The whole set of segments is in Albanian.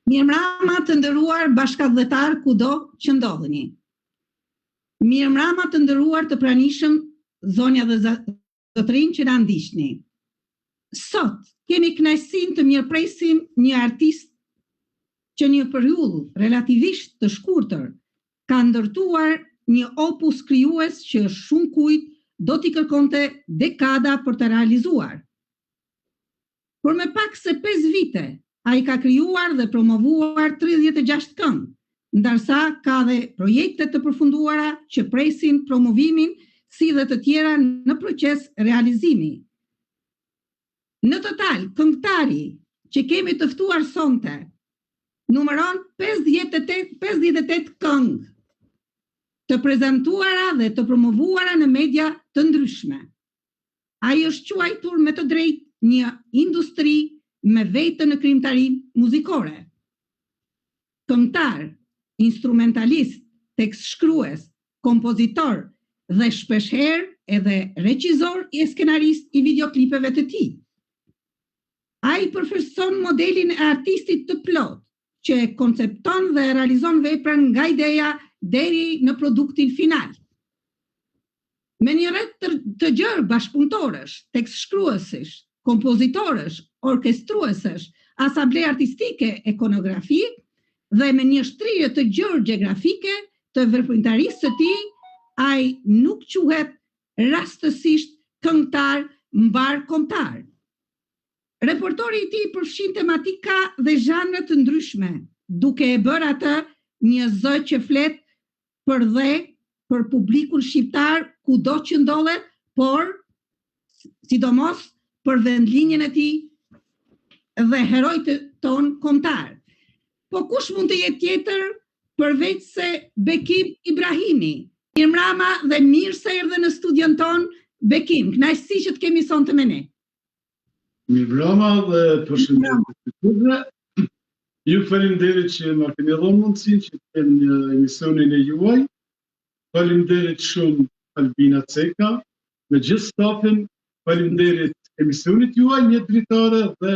Mirëmbrëma të nderuar bashkëdhetar kudo që ndodheni. Mirëmbrëma të nderuar të pranishëm zonja dhe zotërinj që na ndiqni. Sot kemi kënaqësinë të mirëpresim një artist që një periudhë relativisht të shkurtër ka ndërtuar një opus krijues që shumë kujt do t'i kërkonte dekada për të realizuar. Por me pak se 5 vite, ai ka krijuar dhe promovuar 36 këngë, ndërsa ka dhe projekte të përfunduara që presin promovimin, si dhe të tjera në proces realizimi. Në total, këngëtari që kemi të ftuar sonte numëron 58 këngë të prezantuara dhe të promovuara në media të ndryshme. Ai është quajtur me të drejtë një industri me vete në krijimtarinë muzikore. Këngëtar, instrumentalist, tekstshkrues, kompozitor dhe shpeshherë edhe regjisor e skenarist i videoklipeve të tij. Ai përfaqëson modelin e artistit të plot, që koncepton dhe realizon veprën nga ideja deri në produktin final. Me një rreth të gjerë bashkëpunëtorësh, tekstshkruesësh, kompozitorësh, orkestruesësh, asamble artistike, ikonografi dhe me një shtrirje të gjerë gjeografike të veprimtarisë së tij, ai nuk quhet rastësisht këngëtar mbar kombëtar. Repertori i tij përfshin tematika dhe zhanre të ndryshme, duke e bërë atë një zë që flet për publikun shqiptar kudo që ndodhet, por sidomos për vendlinjen e tij dhe herojt ton kombëtar. Po kush mund të jetë tjetër përveç se Bekim Ibrahimi? Mirëmbrëma dhe mirë se erdhe në studion ton, Bekim. Kënaqësi që të kemi sonte me ne. Mirëmbrëma dhe përshëndetje të tuve. Ju faleminderit që më keni dhënë mundësinë që të kem një emisionin e juaj. Faleminderit shumë Albina Ceka, me gjithë stafin, faleminderit emisionit juaj, një dritare dhe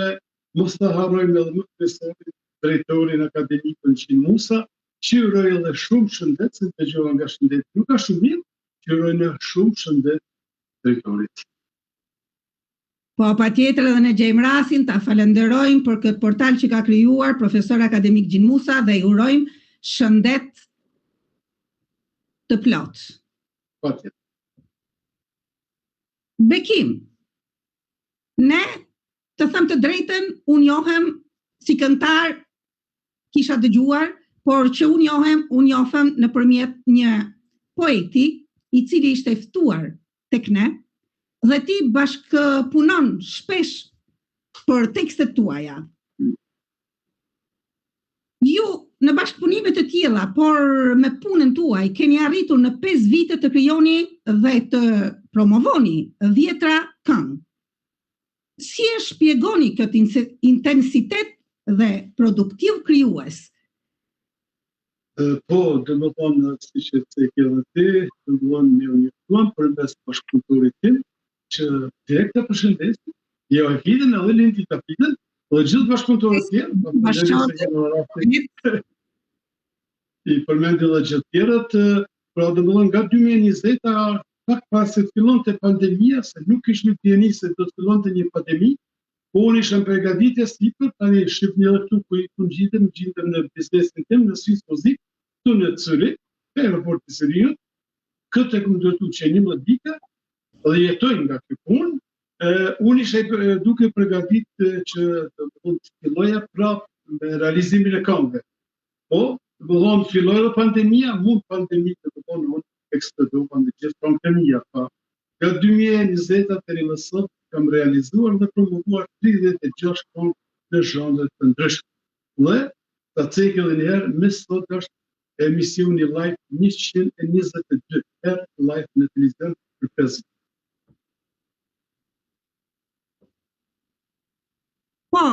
mos të harrojmë edhe më profesorin, drejtorin akademikun Gjin Musa, që uroj edhe shumë shëndet, se të dëgjova nga shëndet nuk ka shumë mirë, që urojnë shumë shëndet drejtorit. Po patjetër edhe ne gjejmë rastin ta falenderojmë për këtë portal që ka krijuar profesor akademik Gjin Musa dhe i urojmë shëndet të plot. Patjetër. Bekim, ne të them të drejtën, unë njohem si këngëtar, kisha dëgjuar, por që unë njohem nëpërmjet një poeti i cili ishte ftuar tek ne, dhe ti bashkëpunon shpesh për tekstet tuaja. Ju në bashkëpunime të tilla, por me punën tuaj, keni arritur në 5 vite të krijoni dhe të promovoni 10 këngë. Si e shpjegoni këtë intensitet dhe produktiv krijues? Po, dhe më thonë, si që të ke dhe ti, dhe më thonë një plan për mes bashkëpunëtorit tim, që direkt të përshëndesim, jo e fitën edhe lindi të fitën, dhe gjithë bashkëpunëtorit tim, i përmendi dhe gjithë tjerët, pra dhe më thonë nga 2020, pak pas se të fillon të pandemia, se nuk ishme tjeni se do të fillon të një pandemi, po unë ishëm përgatitje sipër, tani shqip një dhe këtu ku gjitëm në biznesin tim, në Swiss Muzik, këtu në Zurich, në aeroport të Zurichut, këtë e këmë dërtu që 11 vite, dhe jetojnë nga këtë punë, unë ishë duke përgatit që të filloja prapë me realizimin e këngëve. Po, të bëdhonë filloj dhe pandemia, mund pandemi të bëdhonë unë ekspedova në gjithë pandemia, pa. Nga 2020 të më sot, kam realizuar dhe promovuar 36 këngë në zhanre të ndryshme. Dhe, ta cekë edhe njëherë, me sot është emisioni live 122 herë live në televizion për 5. Po,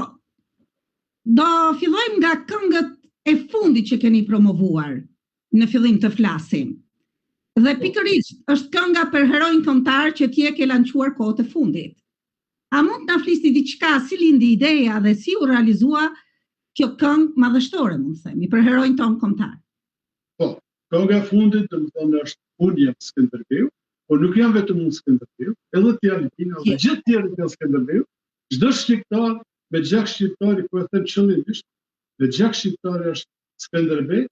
do fillojmë nga këngët e fundit që keni promovuar në fillim të flasim. Dhe pikërisht është kënga për herojnë kombëtar që ti e ke lançuar kohët e fundit. A mund të na flisni diçka si lindi ideja dhe si u realizua kjo këngë madhështore, mund të themi, për heroin ton kombëtar. Po, kënga e fundit, domethënë është Unë jam Skënderbeu, por nuk jam vetëm unë Skënderbeu, edhe ti Altina, dhe gjithë tjerët janë Skënderbeu. Çdo shqiptar me gjak shqiptari, po e them qëllimisht, me gjak shqiptari është Skënderbeu,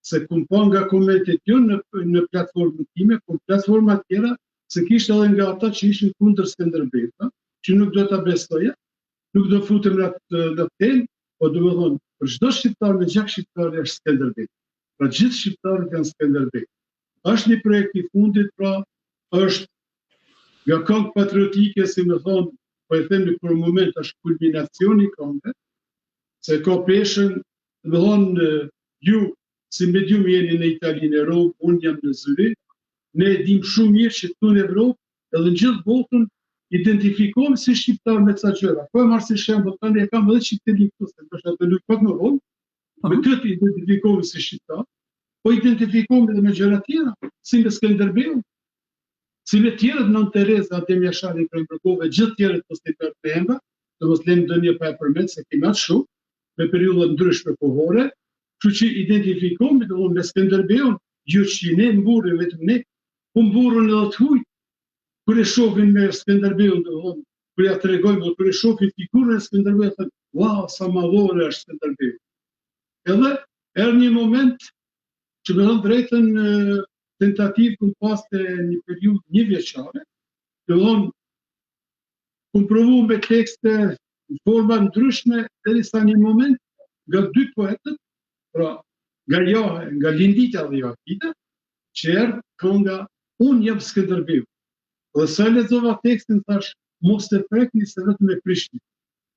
se kum pa nga komentet jo në platformën time, por platforma tjera, se kishte edhe nga ata që ishin kundër Skënderbeut, që nuk do ta besoja, nuk do futem në temë, po domethënë për çdo shqiptar me gjak shqiptari është Skënderbeu. Pra gjithë shqiptarët janë Skënderbeu. Është një projekt i fundit, pra është nga këngë patriotike, si më thonë, po e themi për moment është kulminacioni i këngëve, se ka peshën, më thonë, ju si medium jeni në Itali, në Europë, unë jam në Zyrich, ne e dim shumë mirë që këtu në Europë, edhe në gjithë botën, identifikohem si shqiptar me ca gjëra. Po e marr si shembull, tani e kam edhe çiftelin këtu, se është atë luj pak më vonë, me këtë identifikohem si shqiptar, po identifikohem edhe me gjëra tjera, si me Skënderbeu, si me tjerët Nën Tereza, Adem Jashari, Krembrokove, gjithë tjerët po stiper të emra, do mos lëm ndonjë pa e përmend se kemi atë shumë, me periudha ndryshme kohore, kështu që identifikohem me Skënderbeun, jo që ne mburrim vetëm ne, po mburrën edhe të huaj. Kur e shohin me Skënderbeun, domethënë, kur ja tregojmë, kur e shohin figurën e Skënderbeut, thonë, "Wow, sa madhore është Skënderbeu." Edhe erdhi një moment që me thënë drejtën tentativë kum paste një periudhë një vjeçare, domethënë kum provu me tekste në forma ndryshme derisa një moment nga dy poetët, pra nga Lindita dhe Joakita, që erdhi kënga Unë jam Skënderbeu. Dhe sa lexova tekstin thash, mos e prekni se vetëm e prishni.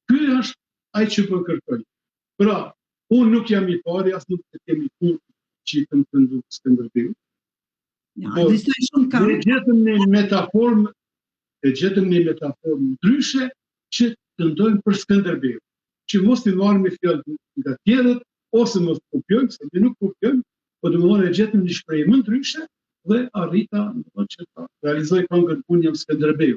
Ky është ai që po kërkoj. Pra, unë nuk jam i pari, as nuk të kemi punë që i të më këndu Skënderbeu. Ne gjetëm një metaformë ndryshe që të ndojmë për Skënderbeu. Që mos i marrë me fjallë nga tjerët, ose mos kopjojmë, se ne nuk kopjojmë, po domethënë e gjetëm një shprehje më ndryshe dhe arrita që ta realizoj këngën Unë jam Skënderbeu.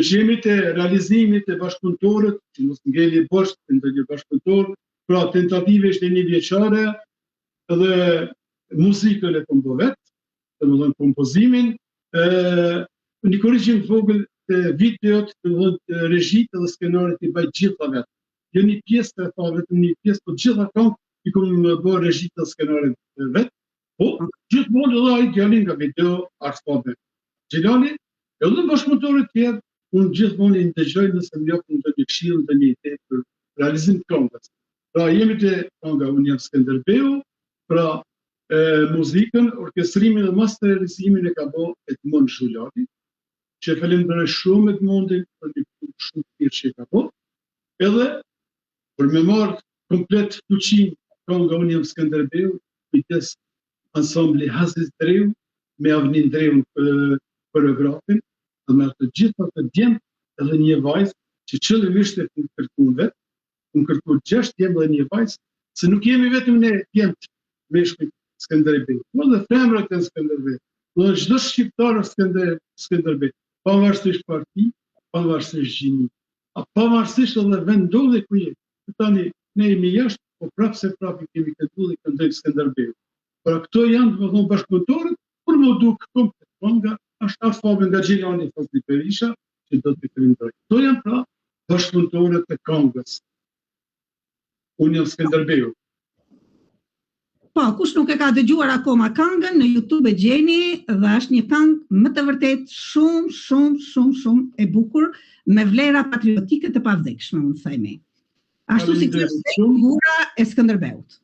Që jemi të realizimit e bashkëpunëtorët, që mos ngeli bosh të ndonjë bashkëpunëtor, pra tentative ishte një vjeçare dhe muzikën e kompo vet, domethënë kompozimin, një korrigjim të vogël të videot, domethënë regjitë dhe skenaret i baj gjitha vet. Jo një pjesë të tha vetëm një pjesë, po gjitha këngë i kam bërë regjitë dhe skenaret vet. Po, gjithmonë edhe ai djalin nga video artfobe. Gjelani, edhe bashkëpunëtorët tjerë, unë gjithmonë i ndëgjoj nëse më japin ndonjë këshill, ndonjë ide për realizim të këngës. Pra jemi te kënga Unë jam Skënderbeu, pra muzikën, orkestrimin dhe masterizimin e ka bërë Edmond Zhulari, që falenderoj shumë Edmondin për një punë shumë të mirë që e ka bërë. Edhe për me marrë komplet fuqinë kënga Unë jam Skënderbeu, kujdes ansambli Haziz Dreu, me Avnin Dreu koreografin, dhe me të gjitha të djemë edhe një vajzë që qëllimisht e këmë kërku vetë, këmë kërku 6 djemë dhe një vajzë, se nuk jemi vetëm ne djemë me shkët Skënderbeu, po dhe femrat e Skënderbeu, dhe çdo shqiptar është Skënderbeu, pavarësisht parti, pavarësisht gjini, pavarësisht edhe vendodhje ku jemi. Tani ne jemi jashtë, po prapë se prapë kemi këtu dhe këndojmë Skënderbeu. Pra këto janë domethënë bashkëpunëtorët, por më duk këngë është artfobe nga Gjelani Fazli Berisha, që do të falenderoj. Këto janë pra bashkëpunëtorët e këngës Unë jam Skënderbeu. Po, kush nuk e ka dëgjuar akoma këngën, në YouTube e gjeni dhe është një këngë më të vërtet shumë e bukur, me vlera patriotike të pavdekshme, mund të themi. Ashtu si është figura e Skënderbeut.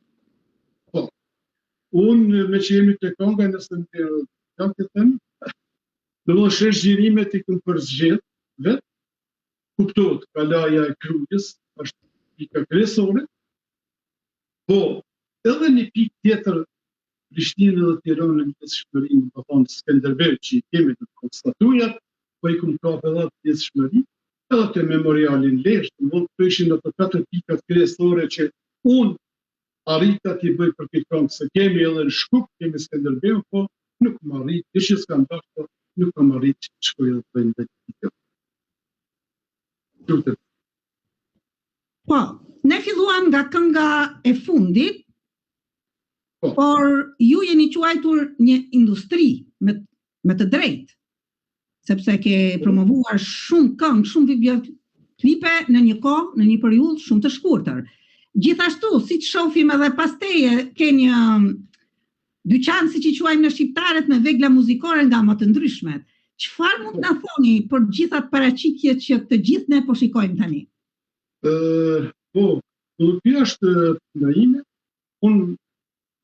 Po. Unë me që jemi të kënga, nëse në të them, do më shesh gjirimet i këmë përzgjedh, vetë, kuptohet, kalaja e Krujës, është pika kryesore, po, edhe një pikë tjetër, Prishtinë dhe Tiranën në pjesëshmërinë, do thonë Skënderbeu që i kemi të konstatujat, po i këmë kapë edhe të pjesëshmërinë, edhe të memorialin Lezhë, mund të ishin në të 4 pikat kryesore që unë arrita t'i bëj për këtë këngë, se kemi edhe në Shkup, kemi Skënderbeu, po nuk më arrit, që s'kam dashur, po nuk më arrit që të shkoj edhe të bëjnë dhe të pikat. Po, Ne filluam nga kënga e fundit, por ju jeni quajtur një industri me të drejtë, sepse ke promovuar shumë këngë, shumë videoklipe në një kohë, në një periudhë shumë të shkurtër. Gjithashtu, si që shohim edhe pas teje, ke një dyqan, si që quajmë në shqiptarët, me vegla muzikore nga më të ndryshmet. Çfarë mund na thoni për gjithat paraqitjet që të gjithë ne po shikojmë tani? Filozofia është nga ime, unë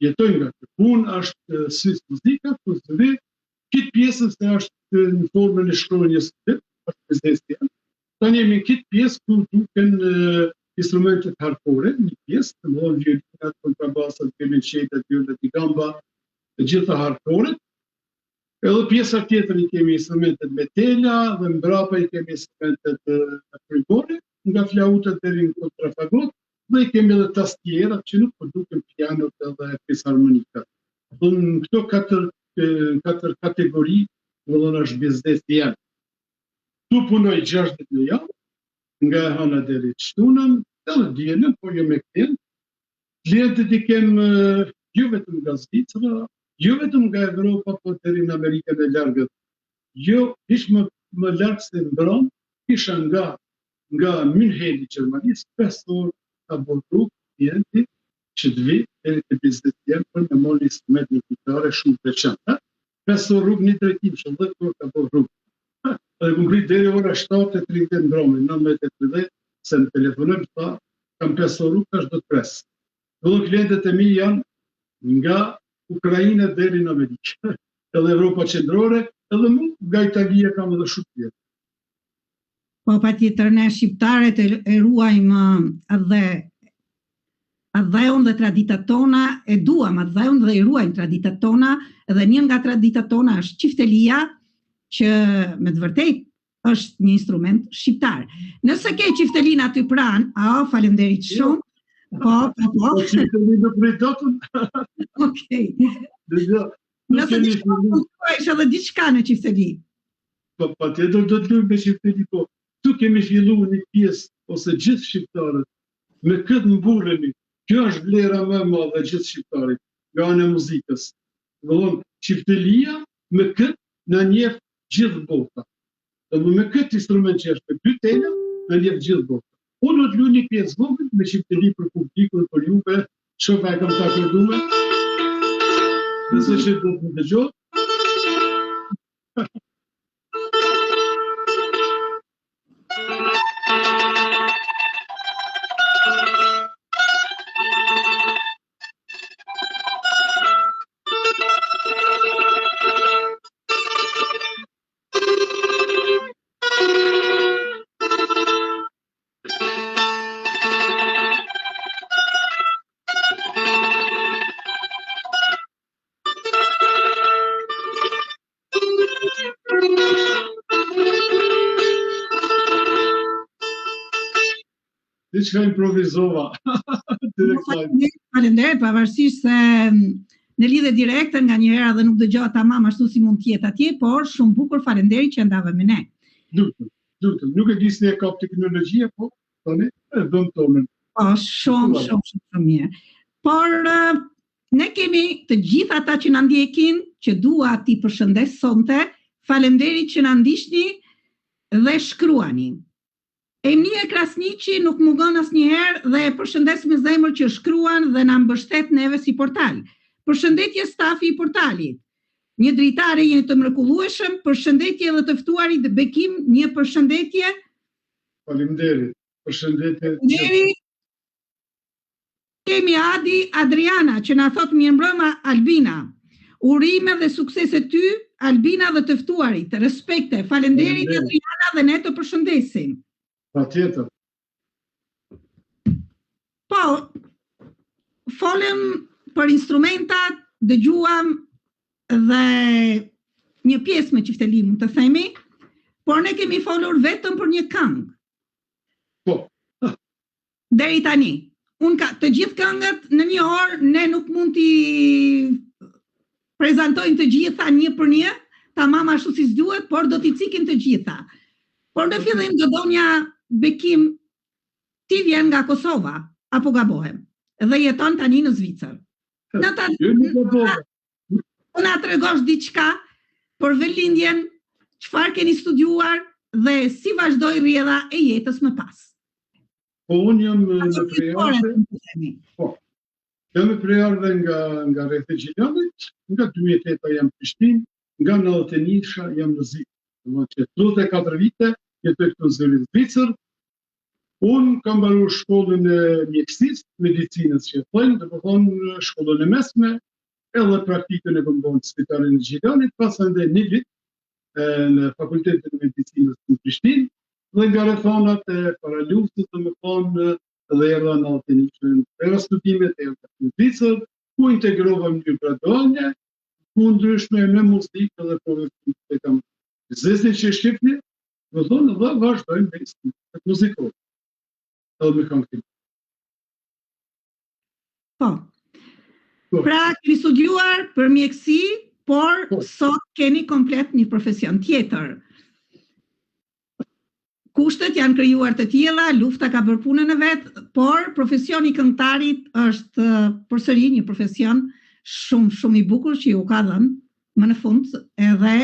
jetoj nga të punë, është Swiss muzika, dhe këtë pjesën se është në formën e shkronjës është prezencia. Tani jemi këtë pjesë ku duken instrumentet hardcore, një pjesë, të më dhonë violinat, kontrabasat, kemençetat, violet i gamba, të gjitha hardcore. Edhe pjesa tjetër i kemi instrumentet me tela, dhe mbrapa i kemi instrumentet frigore, nga flautet deri në kontrafagot, dhe i kemi edhe tastierat që nuk po duken pianot edhe fisharmonikat. Në këto katër kategori, më dhënë është biznesi janë. Tu punoj 6 ditë në javë, nga e hana deri të shtunën, edhe dielën, po jo me këtën. Klientët i kemë jo vetëm nga Zvicra, jo vetëm nga Evropa, po deri në Amerikën e largët. Jo, ish më larg se mbron, isha nga München i Gjermanisë, 5 orë ka bërë klienti që të vi deri te biznesi janë për me marrë instrument muzikare shumë të veçanta. 5 orë rrugë një drejtim, 10 orë ka bërë rrugë. Dhe ku ngrit deri ora 7:30 mbrëmje, 19:30, se më telefonojmë tha, kam 5 orë rrugë, tash do të pres. Dhe klientët e mi janë nga Ukraina deri në Amerikë, edhe Evropa qendrore, edhe mu nga Italia kam edhe shumë tjetër. Po patjetër ne shqiptarët e ruajmë adheun dhe traditat tona, e duam adheun dhe i ruajmë traditat tona, dhe një nga traditat tona është qiftelia, që me të vërtet është një instrument shqiptar. Nëse ke qiftelin aty pranë, faleminderit shumë. Po. Qiftelin nuk me dotën. Okej. Nëse diçka është edhe diçka në qifteli. Po, patjetër do të luajmë me qifteli, po. Tu kemi filluar një pjesë, ose gjithë shqiptarët, me këtë mburremi. Kjo është vlera më e madhe gjithë shqiptarit, nga ana e muzikës. Domthon, qiftelia me këtë na njeh gjithë bota. Dhe me këtë instrument që është me 2 tela, na njeh gjithë bota. Unë do të luaj një pjesë vogël me qifteli për publikun, për juve, shofa e kam takuar. Nëse që do të më dëgjoj. Diçka improvizova. Faleminderit, pavarësisht se në lidhje direkte nga një herë dhe nuk dëgjoha tamam ashtu si mund të jetë atje, por shumë bukur, faleminderit që ndave me ne. Lutem. Nuk e di se e kap teknologjia, po tani e bëm tonën. Po, shumë mirë. Por ne kemi të gjithë ata që na ndjekin, që dua t'i përshëndes sonte, faleminderit që na ndiqni dhe shkruani. Emnia Krasniqi nuk mungon asnjëherë dhe e përshëndes me zemër që shkruan dhe na mbështet neve si portal. Përshëndetje stafi i portalit. Një dritare jeni të mrekullueshëm, përshëndetje edhe të ftuarit dhe Bekim, një përshëndetje. Faleminderit. Përshëndetje. Kemi Adi Adriana që na thot mirëmbrëma Albina. Urime dhe suksese ty, Albina dhe të ftuarit. Respekte. Faleminderit Adriana dhe ne të përshëndesim. Patjetër. Po, folëm për instrumentat, dëgjuam dhe një pjesë me qifteli mund të themi, por ne kemi folur vetëm për një këngë. Po. Deri tani. Të gjithë këngët në një orë, ne nuk mund t'i prezantojmë të gjitha një për një, tamam ashtu si s'duhet, por do t'i cikim të gjitha. Por në fillim do donja Bekim ti vjen nga Kosova, apo gabohem, dhe jeton tani në Zvicër. Na tregosh diçka për velindjen, çfarë keni studiuar dhe si vazhdoi rrjedha e jetës më pas. Po unë jam në prejarve nga rreth e Gjilanit, nga 2008 jam në Prishtinë, nga 91 jam në Zvicër. Që 34 vite jetoj këtu në Zvicër. Unë kam mbaruar shkollën e mjekësisë, medicinës që thonë, do të thonë shkollën e mesme, edhe praktikën e kam bërë në Spitalin e Gjilanit, pasandej 1 vit në Fakultetin e Medicinës në Prishtinë, dhe nga rrethanat e paraluftës, do të thonë, dhe erdha në 91 era studimet e në Zvicër, ku integrova në graduale, ku ndryshme me muzikë dhe profesionistë e kam zezën që shqipni, do thonë dhe vazhdojmë me instrumentet muzikore. Edhe me këngëtim. Po. Pra, keni studiuar për mjekësi, por sot keni komplet një profesion tjetër. Kushtet janë krijuar të tilla, lufta ka bërë punën e vet, por profesioni i këngëtarit është përsëri një profesion shumë i bukur që ju ka dhënë më në fund edhe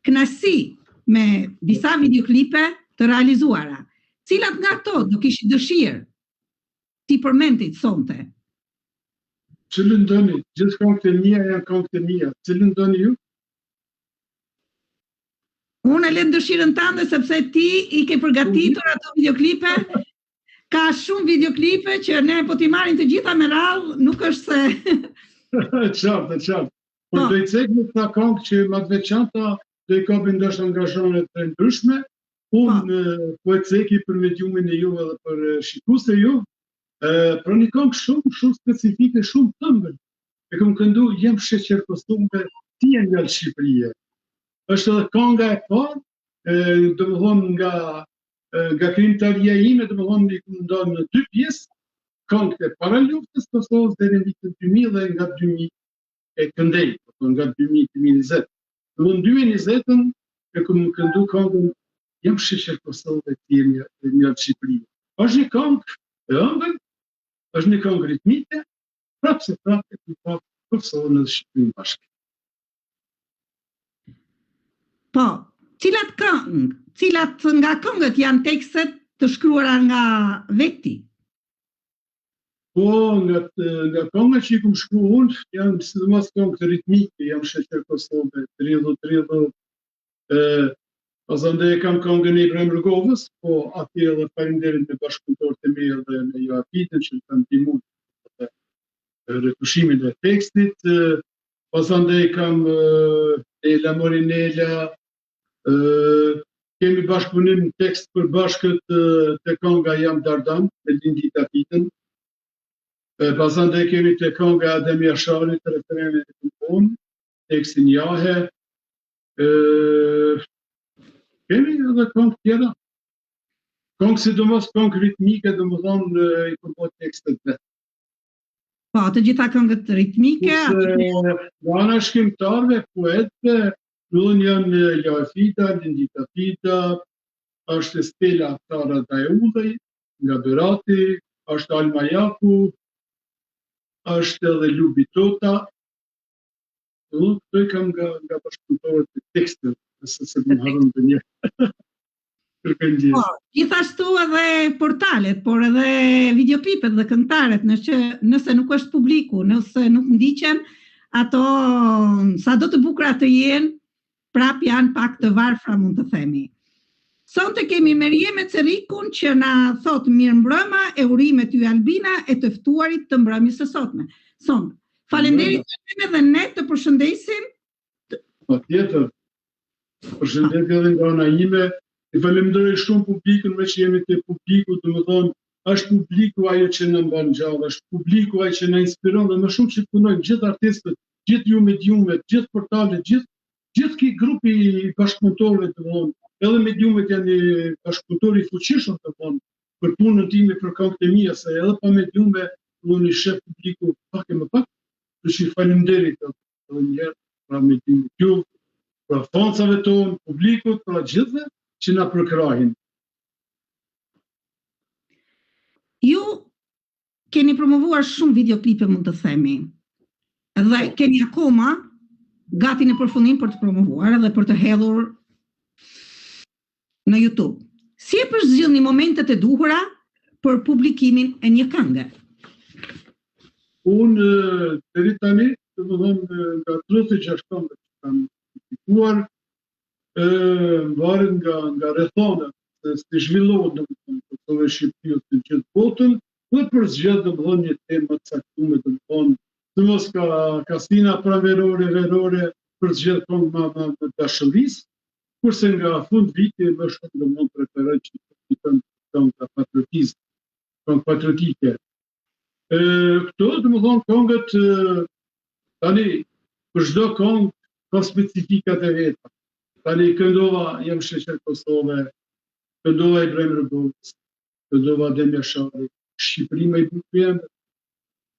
kënaqësi me disa videoklipe të realizuara. Cilat nga ato do kishit dëshirë ti përmendit sonte? Cilën doni? Gjithë këngët e mia janë këngët e mia. Cilën doni ju? Unë e lëm dëshirën tënde sepse ti i ke përgatitur ato videoklipe. Ka shumë videoklipe që ne po t'i marrim të gjitha me radhë, nuk është se Qartë. Po do i cek me këta këngë që më të veçanta do i kapin ndoshta angazhone të ndryshme. Unë po e ceki për mediumin e juve dhe për shikuesit e ju, për një këngë shumë specifike, shumë të ëmbël. E kam këndu jem sheqer kostume, ti je nga Shqipëria. Është edhe kënga e parë, domethënë nga krijimtaria ime, domethënë i ndon në 2 pjesë, këngët e paraluftës Kosovës deri në vitin 2000 dhe nga 2000 e këndej, nga 2020. Në 2020-ën e kam këndu këngën jem sheqer Kosovë, ti je nga Shqipëria. Është një këngë e ëmbël, është një këngë ritmike, prapë të Kosovën dhe Shqipërinë bashkë. Po, cilat nga këngët janë tekstet të shkruara nga veti? Po, nga këngët që i kam shkruar unë, janë sidomos këngë ritmike, jam sheqer Kosovë, 30. Pasandej kam këngën e Ibrahim Rrugovës, po aty edhe faleminderit me bashkëpunëtorët e mi dhe me Joapitin që më kanë ndihmuar në retushimin e tekstit. Pasandej kam Ela Morinela, kemi bashkëpunim në tekst për bashkët të kënga Jam Dardan, me Lindi Tapitën. Pasandej kemi të kënga Adem Jasharit, të refrenet e këmpon, tekstin Jahe. Kemi edhe këngë tjera. Këngë sidomos këngë ritmike, domethënë i përbo tekstet vetë. Po, të gjitha këngët ritmike. Nga ana shkrimtarëve, poetëve, unë janë Joafita, Lindi Tapita, është Stella Tara Dajullej, nga Berati, është Alma Jaku, është edhe Lubi Tota. Unë këto i kam nga bashkëpunëtorët e tekstit, se më harron të një. Gjithashtu edhe portalet, por edhe videoklipet dhe këngëtarët, nëse nuk është publiku, nëse nuk ndiqen, ato sa do të bukura të jenë, prap janë pak të varfra, mund të themi. Sonte kemi Merieme Cerrikun që na thot mirëmbrëma e urimet ty Albina e të ftuarit të mbrëmjes së sotme. Sonte, faleminderit edhe ne të përshëndesim. Patjetër. Përshëndetje edhe nga ana ime. I falenderoj shumë publikun, me që jemi te publiku, domethënë është publiku ajo që na mban gjallë, është publiku ai që na inspiron dhe më shumë që punojnë gjithë artistët, gjithë ju mediumet, gjithë portalet, gjithë ky grupi i bashkëpunëtorëve, domethënë, edhe mediumet janë bashkëpunëtorë i fuqishëm, domethënë, për punën time për këngët e mia, se edhe pa mediume unë i sheh publiku pak e më pak. Kështu që faleminderit edhe një herë për mediumet ju, për fansave tonë, publikut, për gjithëve që na përkrahin. keni promovuar shumë videoklipe, mund të themi. Dhe keni akoma gati në përfundim për të promovuar dhe për të hedhur në YouTube. Si e përzgjidhni momentet e duhura për publikimin e një këngë? Unë deri tani, domethënë nga 36 këngë që kam publikuar, varet nga rrethanat se zhvillohet domethënë në Shqipëri ose në gjithë botën, dhe përzgjedh domethënë një temë të caktuar, domethënë mos ka stina pranverore, përzgjedh këngë më dashurisë, kurse nga fund viti më shumë domethënë preferoj që të këngë patriotike, këngë patriotike. Këto domethënë këngët tani për çdo këngë ka specifikat e veta. Tani këndova Jam Sheqer Kosove, këndova Ibrahim Rugos, këndova Adem Jashari, Shqipëri më i bukur jam,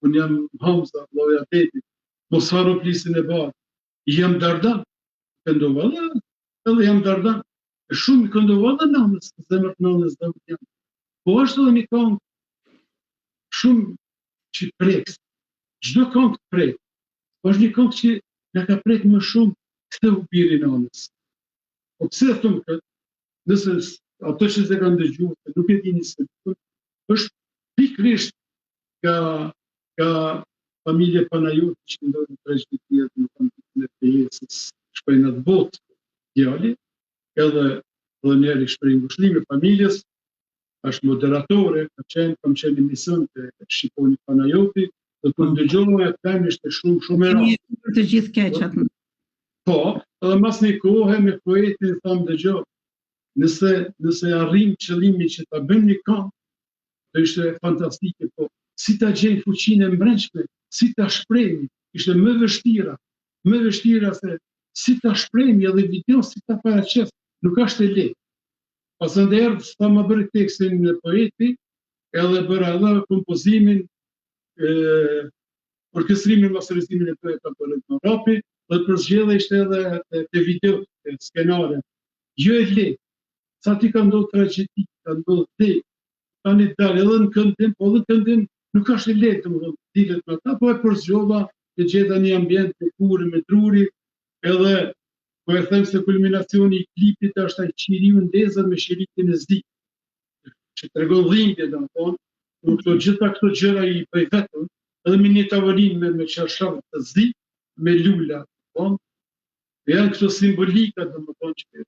unë jam Hamza, vllai Atetit, mos haro plisin e bardh, Jam Dardan, këndova edhe Jam Dardan. Shumë këndova edhe Nanës, zemrat Nanës dhe jam. Po është edhe një këngë shumë që preks, çdo këngë prek. Është një këngë që na ka prek më shumë këtë hubiri Nanës. Po pse e them këtë? Nëse ato që se kanë dëgjuar, nuk e dini se është pikërisht ka familje Panajoti që ndodhi tragjedia në pjesës shpejnë atë botë djali, edhe njeri shprej ngushëllimi familjes, është moderatore, kam qenë emision të shqiponi Panajoti, dhe kur dëgjova e them ishte shumë e rëndë. Për të gjithë keqat. Po, edhe mas një kohë me poetin thamë dëgjoj, nëse arrim qëllimin që ta bëjmë një këngë, do ishte fantastike, po si ta gjejmë fuqinë e mbrëmshme, si ta shprehmi, ishte më vështira se si ta shprehmi edhe video, si ta paraqes, nuk është e lehtë. Pasandër sa më bëri tekstin në poeti, edhe bëra edhe kompozimin, orkestrimin, masterizimin e poeta për në rapi, dhe përzgjedhja ishte edhe te video, te skenare. Jo e lehtë. Sa ti ka ndodhur tragjedi, ka ndodhur tek, tani dalë edhe në këndim, po edhe këndim nuk është e lehtë, domethënë, dilet me ata, po e përzgjova, e gjeta një ambient të kurrë me druri, edhe po e them se kulminacioni i klipit është ai qiriu ndezur me shirikin e zi, që tregon dhimbje, domethënë, por gjitha këto gjëra i bëj vetëm, edhe me një tavolinë me çarshaf të zi, me lula, domethënë, janë këto simbolika, domethënë, që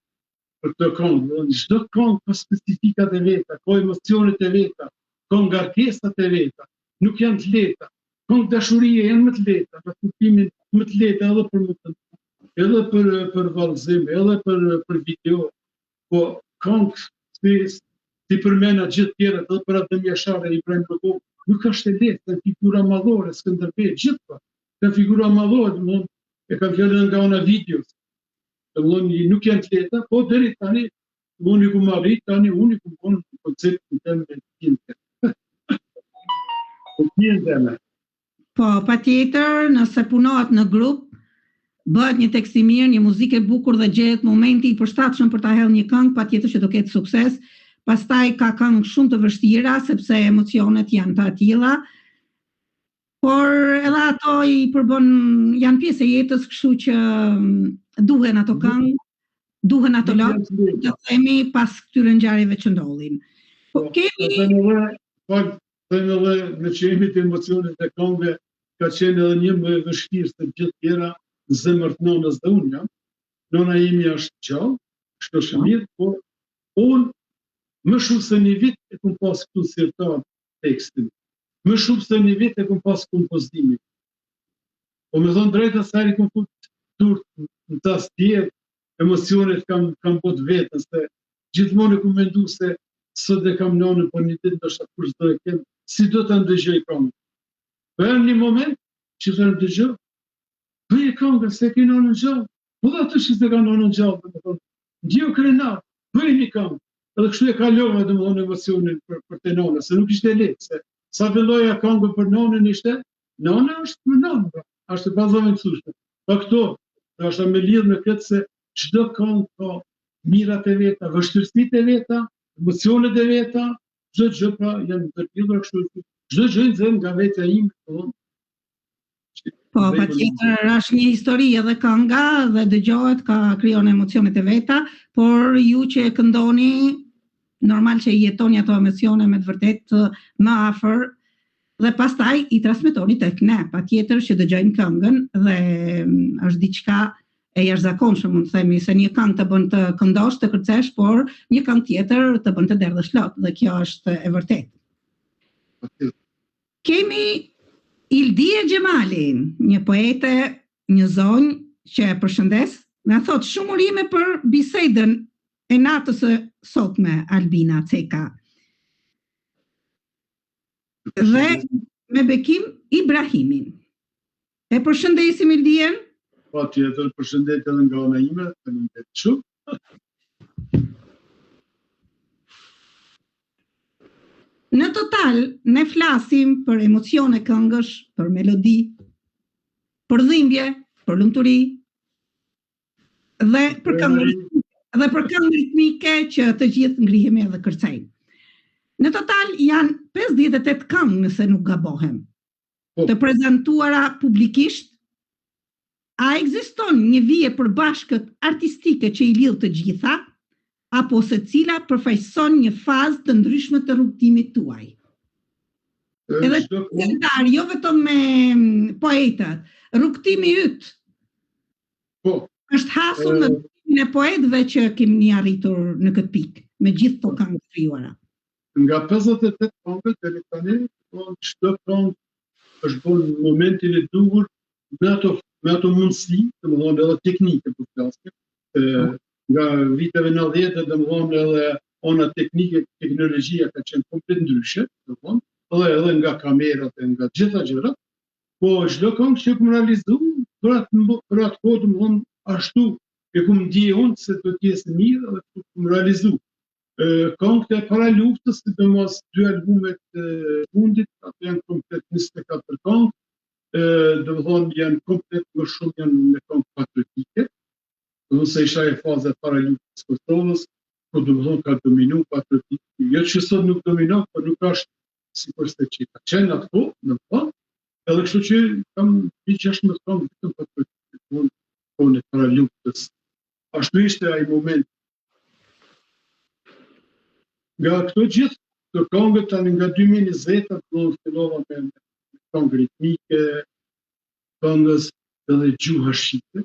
për këtë këngë, çdo këngë ka specifikat e veta, ka emocionet e veta, ka ngarkesat e veta, nuk janë të lehta. Këngë dashurie janë më të lehta, me kuptimin më të lehtë edhe për më të edhe për vallëzim, edhe për video, po këngë si përmena gjithë tjera, edhe për Adem Jashari, Ibrahim Rugos, nuk është e lehtë, janë figura madhore, Skënderbej, gjithë janë figura madhore, domethënë, e kam fjalën nga ana videos. Nuk janë të lehta, po deri tani, unë ku më arrit, tani unë ku më në konceptin të me tjente. Po, pa tjetër, nëse punohet në grup, bëhet një tekst i mirë, një muzikë e bukur dhe gjehet momenti i përshtatshëm për ta hedhur një këngë, pa tjetër që do ketë sukses. Pastaj ka këngë shumë të vështira, sepse emocionet janë të tilla, por edhe ato i përbën, janë pjesë e jetës, kështu që duhen ato këngë, duhen ato lotë, të themi pas këtyre ngjarjeve që ndodhin. Po kemi Thënë edhe me që jemi të emocionet e këngëve, ka qenë edhe një më e vështirë se gjithë tjera në zemër të nonës dhe unë jam. Nona imi është gjallë, është shëmirë, por unë më shumë se një vit e kum pas këtu sirtar tekstin. Më shumë se një vit e kum pas kompozimin. Po me thonë drejta sa i kum fut turp në tas tjerë, emocionet kam bot vetën, se gjithmonë e kum mendu se sot e kam nonën, por një ditë ndoshta kur s'do e kem, si do ta ndëgjoj këngën. Po në një moment që të ndëgjoj, bëj këngën se ke nonën gjallë, po dhe atë që se ka nonën gjallë, domethënë, ndjeu krenar, bëj një këngë. Edhe kështu e kalova domethënë emocionin për te nona, se nuk ishte lehtë, se sa filloja këngën për nonën ishte, nona është me nonë, është e bazamentueshme. Po këto, është me lidh me këtë se çdo këngë ka mirat e veta, vështirësitë e veta, emocionet e veta, çdo gjë pra janë ndërlidhura kështu çdo gjë nxjerr nga vetja ime, Po, patjetër është një histori edhe kënga dhe dëgjohet ka krijon emocionet e veta, por ju që e këndoni, normal që i jetoni ato emocione me të vërtet më afër dhe pastaj i transmetoni tek ne, patjetër që dëgjojmë këngën dhe është diçka e jashtëzakonshme, mund të themi, se një këngë të bën të këndosh, të kërcesh, por një këngë tjetër të bën të derdhësh lot dhe kjo është e vërtetë. Kemi Ildia Gjemalin, një poete, një zonjë që e përshëndes, na thot shumë urime për bisedën e natës së sotme, Albina Ceka. Dhe me bekim Ibrahimin. E përshëndesim Ildien? Patjetër, përshëndetje edhe nga ana ime, faleminderit shumë. Në total, ne flasim për emocione këngësh, për melodi, për dhimbje, për lumturi dhe për këngë ritmike që të gjithë ngrihemi edhe kërcejmë. Në total janë 58 këngë nëse nuk gabohem, të prezantuara publikisht. A ekziston një vije përbashkët artistike që i lidh të gjitha? Apo se cila përfaqëson një fazë të ndryshme të rrugtimit tuaj? Edhe jo vetëm me poetët, rrugtimi yt është hasur në rrugtimin e poetëve që kemi arritur në këtë pikë, me gjithë këto këngë të krijuara. Nga 58 këngë deri tani, çdo këngë është bërë në momentin e duhur me ato mundësi, domethënë edhe teknike për flasje, nga viteve 90, domethënë edhe ona teknike, teknologjia ka qenë komplet ndryshe, domethënë, edhe nga kamerat e nga gjitha gjërat, po çdo këngë që kum realizu, për atë kohë domethënë ashtu e kum ndje unë se do të jetë mirë dhe kum realizu. Këngët e para luftës, sidomos 2 albumet fundit, ato janë komplet 24 këngë, domethënë janë komplet më shumë janë me këngë patriotike. Se isha e faza para luftës Kosovës, po domethënë ka dominu patriotike. Jo që sot nuk dominon, por nuk është sikurse që ka qenë ato, domethënë, edhe kështu që kam 16 këngë vetëm patriotike, kohën e para luftës. Ashtu ishte ai moment. Nga këto gjithë të këngët tani nga 2020 do fillova me këngë ritmike, këngës edhe gjuha shqipe,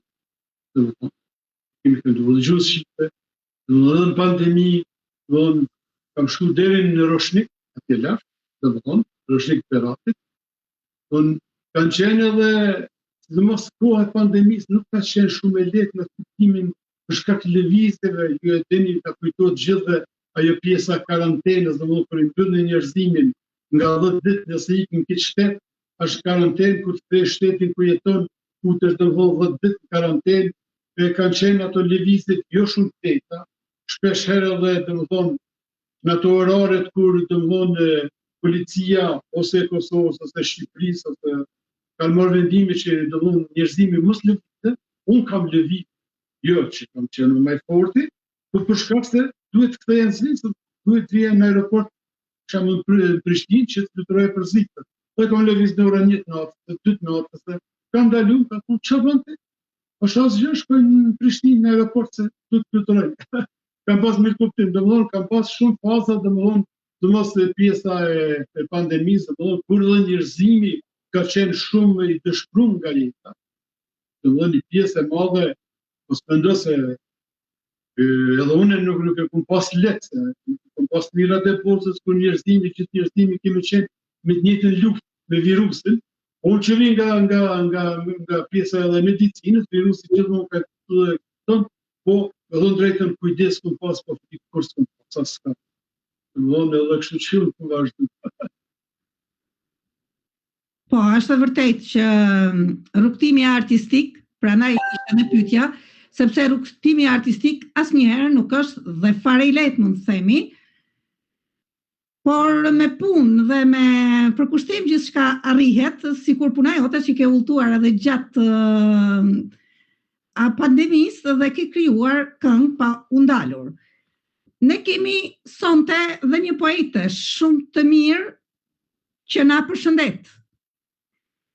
domethënë kemi kënduar dhe gjuhës shqipe, edhe në pandemi, kam shku deri në Roshnik, atje lart, domethënë, Roshnik Peratit, kanë qenë edhe, sidomos koha e pandemisë, nuk ka qenë shumë e lehtë në kuptimin për shkak të lëvizjeve, ju e dini ka kujtohet gjithëve ajo pjesa karantenës, domethënë kur i mbyllin njerëzimin nga 10 ditë nëse ikin këtë shtet, është karantenë, kur të shtetin ku jeton, futesh domethënë 10 ditë karantenë. Kanë qenë ato lëvizjet jo shumë të lehta, shpesh herë edhe domethënë në ato oraret kur domethënë policia ose e Kosovës ose Shqipërisë ose kanë marrë vendime që domethënë njerëzimi mos lëvizte, unë kam lëvizur, jo që kam qenë më i fortë, por për shkak se duhet të kthehen Zvicër, duhet të vjen në aeroport, shembull në Prishtinë që të fluturojë për Zvicër. Po kam lëvizur në orën 1 natë, 2 natë, kam dalur, ka thonë çfarë bën ti? Po asgjë, shkoj në Prishtinë në aeroport se do të fluturoj. Kam pas mirë kuptim, domethënë kam pas shumë faza, domethënë pjesa e pandemisë, domethënë kur edhe njerëzimi ka qenë shumë i dëshpëruar nga jeta. Domethënë një pjesë e madhe, mos mendoj se edhe unë nuk e kam pas lehtë, kam pas mirat e botës kur gjithë njerëzimi kemi qenë me të njëjtën luftë me virusin. Unë që vin nga pjesa edhe medicinës, virusi gjithmonë ka këton, po edhe drejtën kujdes ku pas po frikë kur s'kam pas s'ka. Domethënë edhe kështu që unë po vazhdoj. Po, është vërtet që rrugtimi artistik, prandaj ishte në pyetja, sepse rrugtimi artistik asnjëherë nuk është dhe fare i lehtë, mund të themi, por me punë dhe me përkushtim gjithçka arrihet, sikur puna jote që ke udhëtuar edhe gjatë pandemisë dhe ke krijuar këngë pa u ndalur. Ne kemi sonte dhe një poete shumë të mirë që na përshëndet.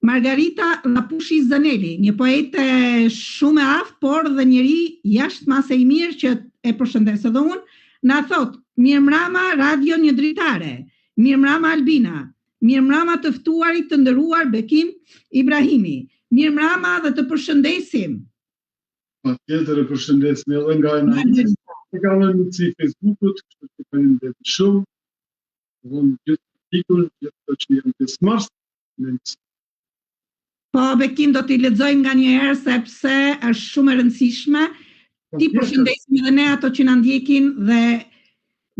Margarita Lapushi Zaneli, një poete shumë e aftë, por dhe njëri jashtë mase i mirë që e përshëndes edhe unë, na thot, mirëmbrëma Radio Një Dritare, mirëmbrëma Albina, mirëmbrëma të ftuarit të nderuar Bekim Ibrahimi, mirëmbrëma dhe të përshëndesim. Patjetër e përshëndesim edhe nga analiza. E ka në mundësi Facebookut, kështu që faleminderit shumë. Von gjithë artikull, gjithë ato që janë pjesëmarrës në Po, Bekim, do t'i lexojmë nga një herë sepse është shumë e rëndësishme. Ti përshëndesim edhe ne ato që na ndjekin dhe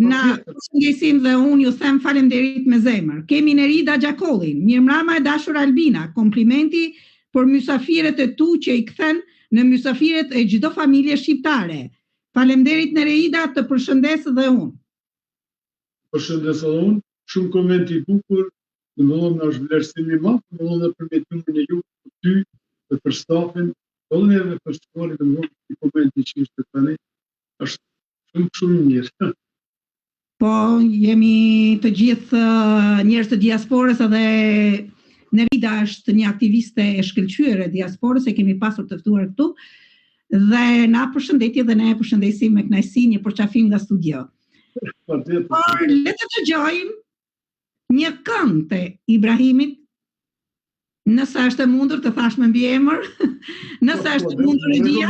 na përshëndesim dhe unë ju them faleminderit me zemër. Kemi Nerida Gjakollin, mirëmbrëma e dashur Albina, komplimenti për mysafirët e tu që i kthen në mysafiret e çdo familje shqiptare. Faleminderit Nerida, të përshëndes edhe unë. Përshëndes edhe unë, shumë komenti i bukur. Domethënë është vlerësim i madh, domethënë për metimin e ju, për ty, dhe për stafin, edhe për shkollën, domethënë i komenti që ishte tani, është shumë i mirë. Po, jemi të gjithë njerëz të diasporës edhe Nerida është një aktiviste e shkëlqyer e diasporës, e kemi pasur të ftuar këtu dhe na përshëndetje dhe ne e përshëndesim me kënaqësi një përqafim nga studio. Por le të dëgjojmë një këngë të Ibrahimit, nëse është e mundur të thash me mbiemër, nëse është e mundur regjia.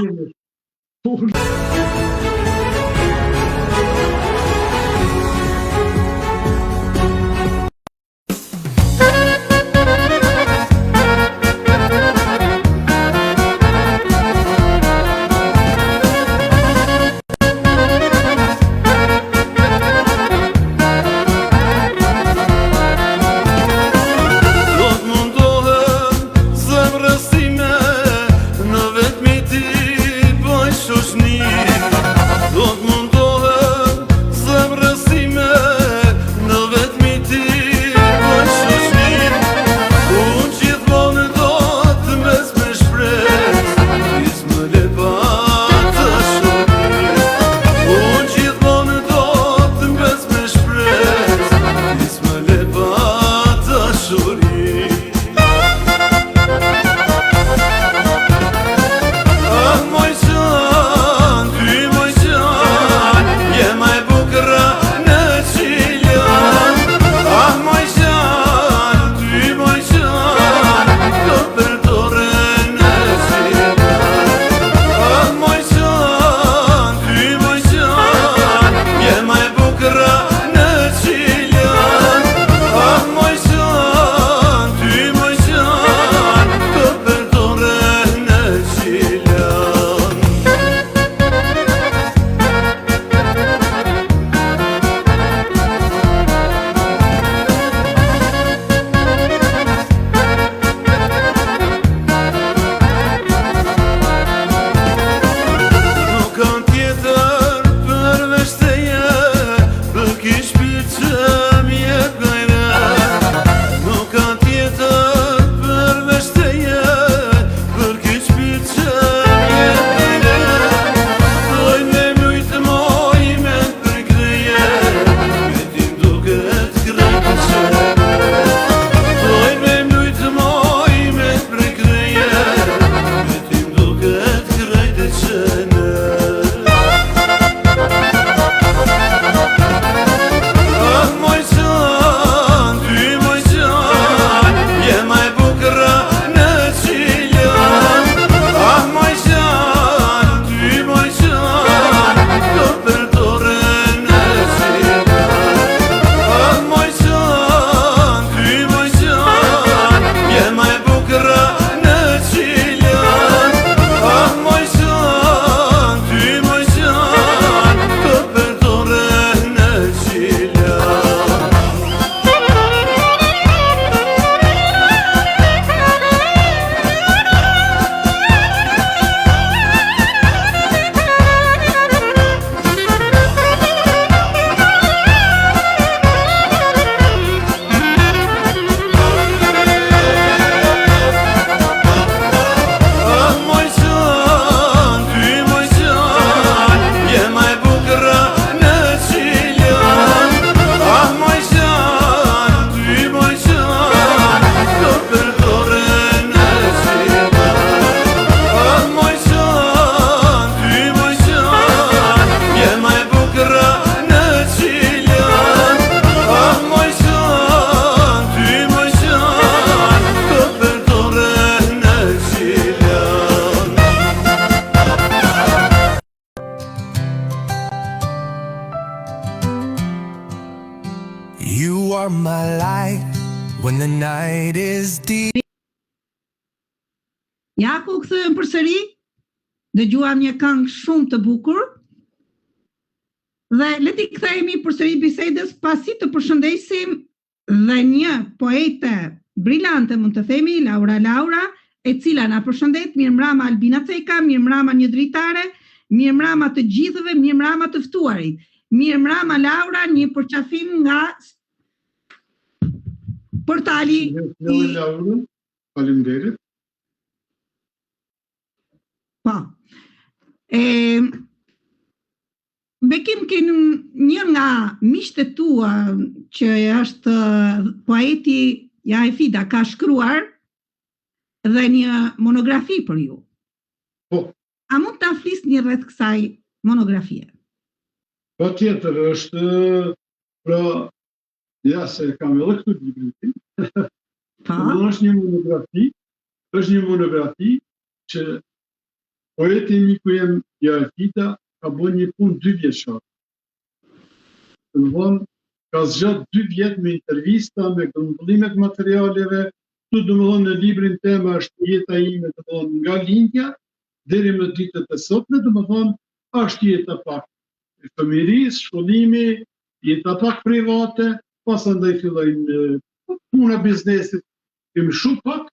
Në vetëmi ti bëj shoshni when the night is deep. Ja ku kthehen përsëri, dëgjuam një këngë shumë të bukur. Dhe le t'i kthehemi përsëri bisedës pasi të përshëndesim dhe një poete brillante, mund të themi, Laura, e cila na përshëndet. Mirëmbrëma Albina Ceka, mirëmbrëma një dritare, mirëmbrëma të gjithëve, mirëmbrëma të ftuarit. Mirëmbrëma Laura, një përqafim nga portali i Laura, faleminderit. Po. Bekim kin një nga miqtë tua që është poeti Jaefida ka shkruar dhe një monografi për ju. Po. A mund ta flisni rreth kësaj monografie? Po tjetër, është pra, ja se kam edhe këtu librin tim. Është një monografi që poeti miku jem Jaefida ka bën një punë 2 vjeçare. Domthon ka zgjat 2 vjet me intervista, me grumbullimet materialeve. Këtu domthon në librin tim është jeta ime, domthon nga lindja deri në ditët e sotme, domthon është jeta pak e fëmijërisë, shkollimi, jeta pak private, pasandaj fillojnë puna biznesit, kemi shumë pak,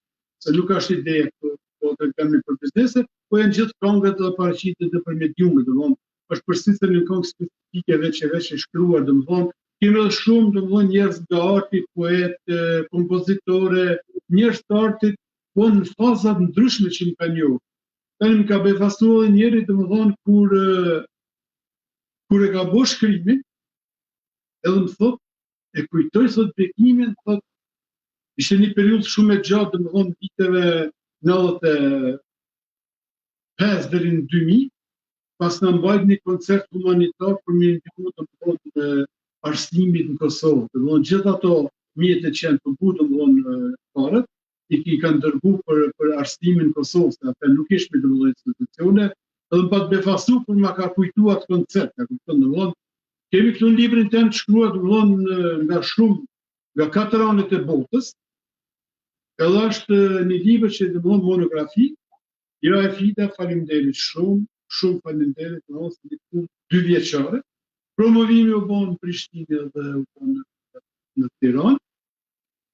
se nuk është ideja këtu, po të kemi për biznese, po janë gjithë këngët dhe paraqitet nëpërmjet jume, domthon është përsëritje në këngë specifike veç e shkruar, domthon kemi edhe shumë domthon njerëz nga arti, poetë, kompozitore, njerëz të artit, po në faza të ndryshme që më kanë njohur. Tani më ka befastuar edhe njëri domthon kur e ka bërë shkrimin, edhe më thot, e kujtoj sot bekimin, thot, ishte një periudhë shumë e gjatë, domthon viteve 95 deri në 2000, pas në mbajt një koncert humanitar për me ndihmu të arsimit në Kosovë. Domthon gjithë ato mjetet që janë përbu domthon parët, i kanë dërgu për arsimin në Kosovë, se atë nuk ishme domthon institucione, edhe më pat befastu për ma ka kujtu atë koncert, domthon kemi këtu në librin tim të shkruar domthon nga shumë, nga 4 anët e botës. Edhe është një libër që domthon monografi. Jaefida, faleminderit shumë faleminderit, domthon një punë 2 vjeçare. Promovimi u bën në Prishtinë dhe u bën në Tiranë.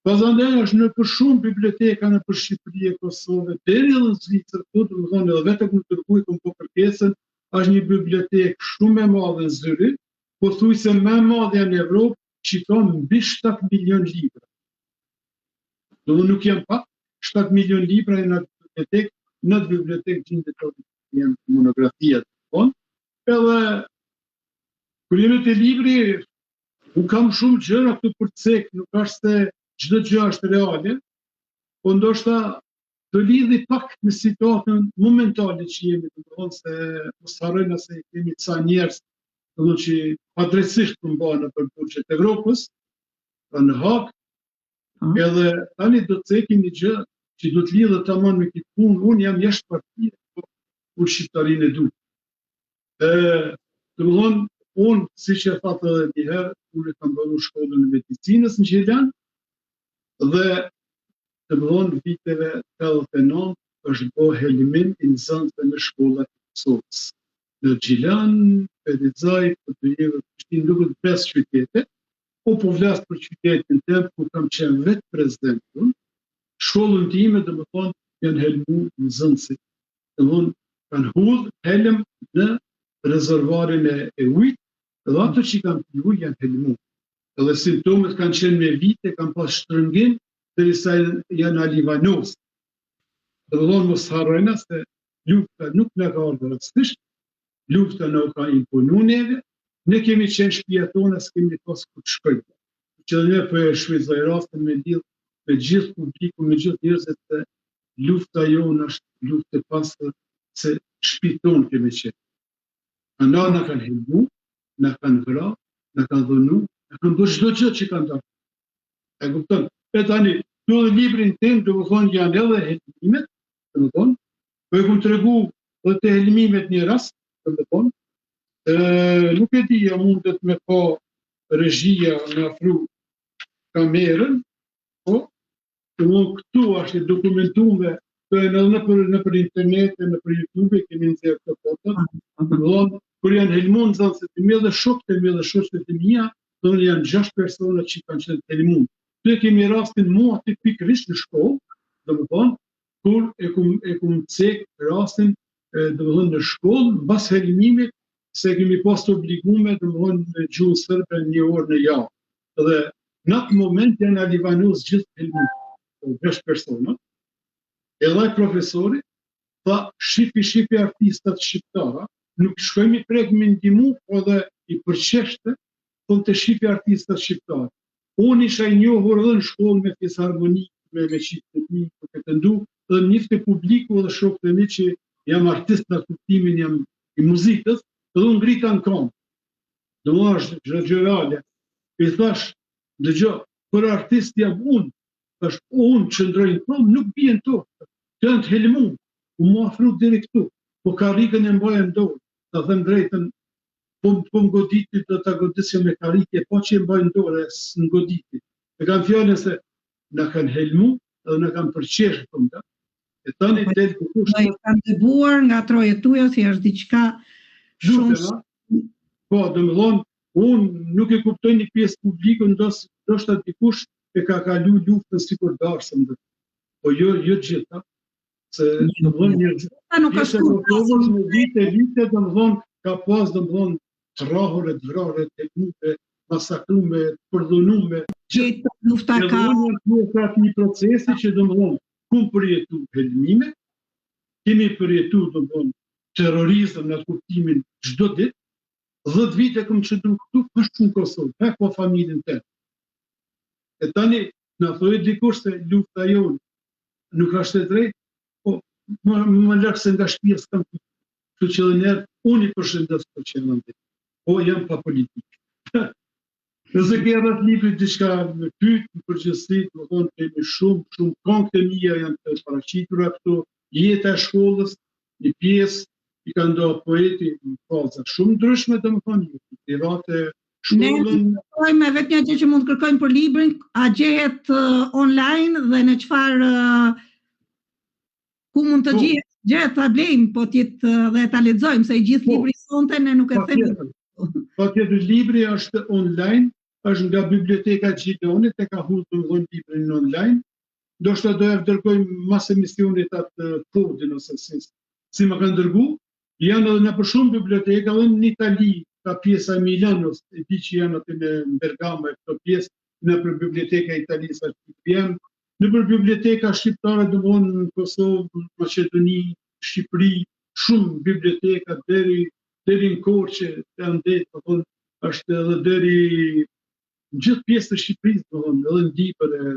Pasandaj është në për shumë biblioteka në për Shqipëri e Kosovë, deri edhe në Zvicër, domthon edhe vetë kur kërkuj kom po kërkesën, është një bibliotekë shumë e madhe në Zyrich, pothuajse më e madhe në Evropë, që ka mbi 7 milion libra. Domthon nuk janë pak, 7 milion libra në bibliotekë gjendet janë monografia ton. Edhe kur jemi te libri, un kam shumë gjëra këtu për cek, nuk është se çdo gjë është reale, po ndoshta të lidhi pak me situatën momentale që jemi, domthon se mos harrojmë se kemi ca njerëz domthon që padrejtisht përmbahen për burgjet e Evropës, në Hag. Edhe tani do të cekim një gjë që do të lidhet tamam me këtë punë. Unë jam jashtë partie, por shqiptarinë e du. Domthon unë, siç e thatë edhe një herë, unë kam bërë shkollën e medicinës në Gjilan, dhe domthon viteve 89 është bërë helimin i nxënësve në shkollat e Kosovës. Në Gjilan, Pedizaj, Potëjeve, Prishtinë, nuk është 5 qytete, po vlas për qytetin tim, ku kam qenë vetë prezident. Shkollën time, domethënë, janë helmu nxënësit. Domethënë, kanë hudhë helm në rezervarin e ujit, dhe ato që kanë piju janë helmu. Edhe simptomet kanë qenë me vite, kanë pas shtrëngim, derisa janë alivanos. Domethënë, mos harrojna se lufta nuk na ka ardhur rastisht, lufta na ka imponu neve. Ne kemi qenë shtëpia tona, s'kemi pas ku të shkojmë. Që ne po e shfrytëzoj rastin me lidh me gjithë publikun, me gjithë njerëzit, se lufta jonë është luftë e pastër, se shtëpi tonë kemi qenë. Ana na kanë helmu, na kanë vrarë, na kanë dhënu, na kanë bërë çdo gjë që kanë dhënë. E kupton? E tani, këtu në librin tim, domethënë janë edhe helmimet, domethënë, po e kam tregu edhe te helmimet një rast, domethënë. Nuk e di, a mundet me pa regjia me afru kamerën, Po, këtu është dokumentuar në për internet, në për YouTube, kemi nxjerrë këto fotot. Kur janë helmund, se të mi dhe shokët e mi dhe shoqet e mia, janë 6 persona që kanë qenë të helmund. Këtu kemi rastin mua të pikërisht në shkollë, domethënë, kur e kum cek rastin, domethënë në shkollë, mbas helmimit, se kemi pas të obligume, domethënë në gjuhën serbe 1 orë në javë. Dhe në atë moment janë alivanos gjithë helmund, 6 persona. Edhe profesori tha shipi artistat shqiptara, nuk shkojmë i prek me ndihmu, po dhe i përqeshte, thonë të shipi artistat shqiptarë. Unë isha i njohur edhe në shkollë me fisharmoni, me qiftë të mi, për këtë ndu, dhe njëftë publiku dhe shokët e mi që jam artist në kuptimin jam i muzikës, dhe unë ngrita në kam. Dhe unë është gjërale. I thash, dëgjo, për artist jam unë, unë që ndrojnë prom, nuk bjen to. Të janë të helmum, u mu afru diri këtu, po karikën e mbajnë dorë, të them drejtën, po më goditit do të godisja me karike, po që e mbajnë dorë, së në goditit. E kam fjallën se në kanë helmu, edhe në kanë përqeshë të më da. E tani të delë kukush... Në i kanë dëbuar nga troje tuja, si është diqka shumë... Po, dhe më dhonë, unë nuk e kuptoj një pjesë publikë, ndoshta dikush e ka kalu luftën si kur darsëm dhe. Po jo gjitha, se dhe më dhonë një pjesë e Kosovës në vite, dhe më dhonë ka pas dhe më dhonë të rahore, të vrare, të mupe, masakrume, të përdhunume. Gjithë lufta ka... Dhe më dhonë një procesi që dhe më dhonë kumë përjetu helmime, kemi përjetu dhe më dhonë terrorizëm në kuptimin çdo ditë, 10 vite këmë qëndru këtu, është në Kosovë, he po familjen të. E tani, në thojë dikush se lufta jonë nuk është e drejtë, po më lërë se nga shtëpia s'kam këtu. Kështu që dhe njerë, unë i përshëndes për që në ndë. Po jam pa politikë. Nëse ke rrët libri diçka me pytë, në përgjësit, më thonë kemi shumë këngët e mija janë të paraqitura këtu, jeta e shkollës, një pjesë, i ka ndohë poeti në faza shumë ndryshme, dhe më thonë, private, shkollën... Ne kërkojmë vetë një gjë që mund të kërkojmë për librin, a gjehet online dhe në çfarë ku mund të gjehet ta blejmë, po tjetë dhe ta lexojmë, se i gjithë libri sonte ne nuk e themi. Patjetër libri është online, është nga biblioteka Gjidonit, e ka hullë të më dhonë librin në online, ndoshta do e dërgojmë mas emisionit atë kodin, ose si më kanë dërgu, janë edhe në për shumë biblioteka, edhe në Itali, ka pjesa e Milanos, e di që janë atë në Bergamo, e këto pjesë, në për biblioteka Italisë, në për biblioteka shqiptare, dëmonë në Kosovë, Macedoni, Shqipëri, shumë biblioteka, deri në Korçë, të Andet, është edhe deri në gjithë pjesë të Shqipërisë, edhe në Dipër, në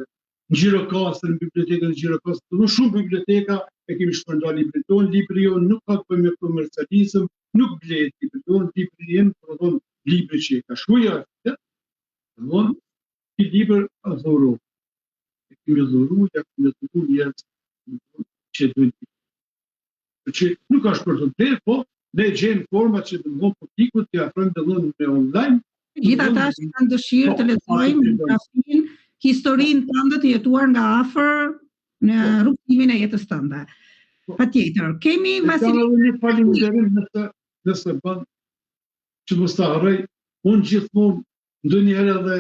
Gjirokastër, në bibliotekën në Gjirokastër, shumë biblioteka e kemi shpërnda libri tonë, libri jonë nuk ka të bëjmë me komercializëm, nuk bletë libri tonë, libri jenë, për libri që e ka shkuja, i libri a dhuru. E kemi dhuru, ja kemi dhuru njerës që e dojnë libri. Që nuk është për të blerë, po ne gjenë format që të mëllon publikut, të afrojmë të dhënë me online. Gjitha ta që kanë dëshirë të lexojmë biografinë, historinë tënde të jetuar nga afër në rrugtimin e jetës tënde. Patjetër, kemi Vasilij. Kam edhe një falimderim nëse bën që mos ta harroj, unë gjithmonë ndonjëherë edhe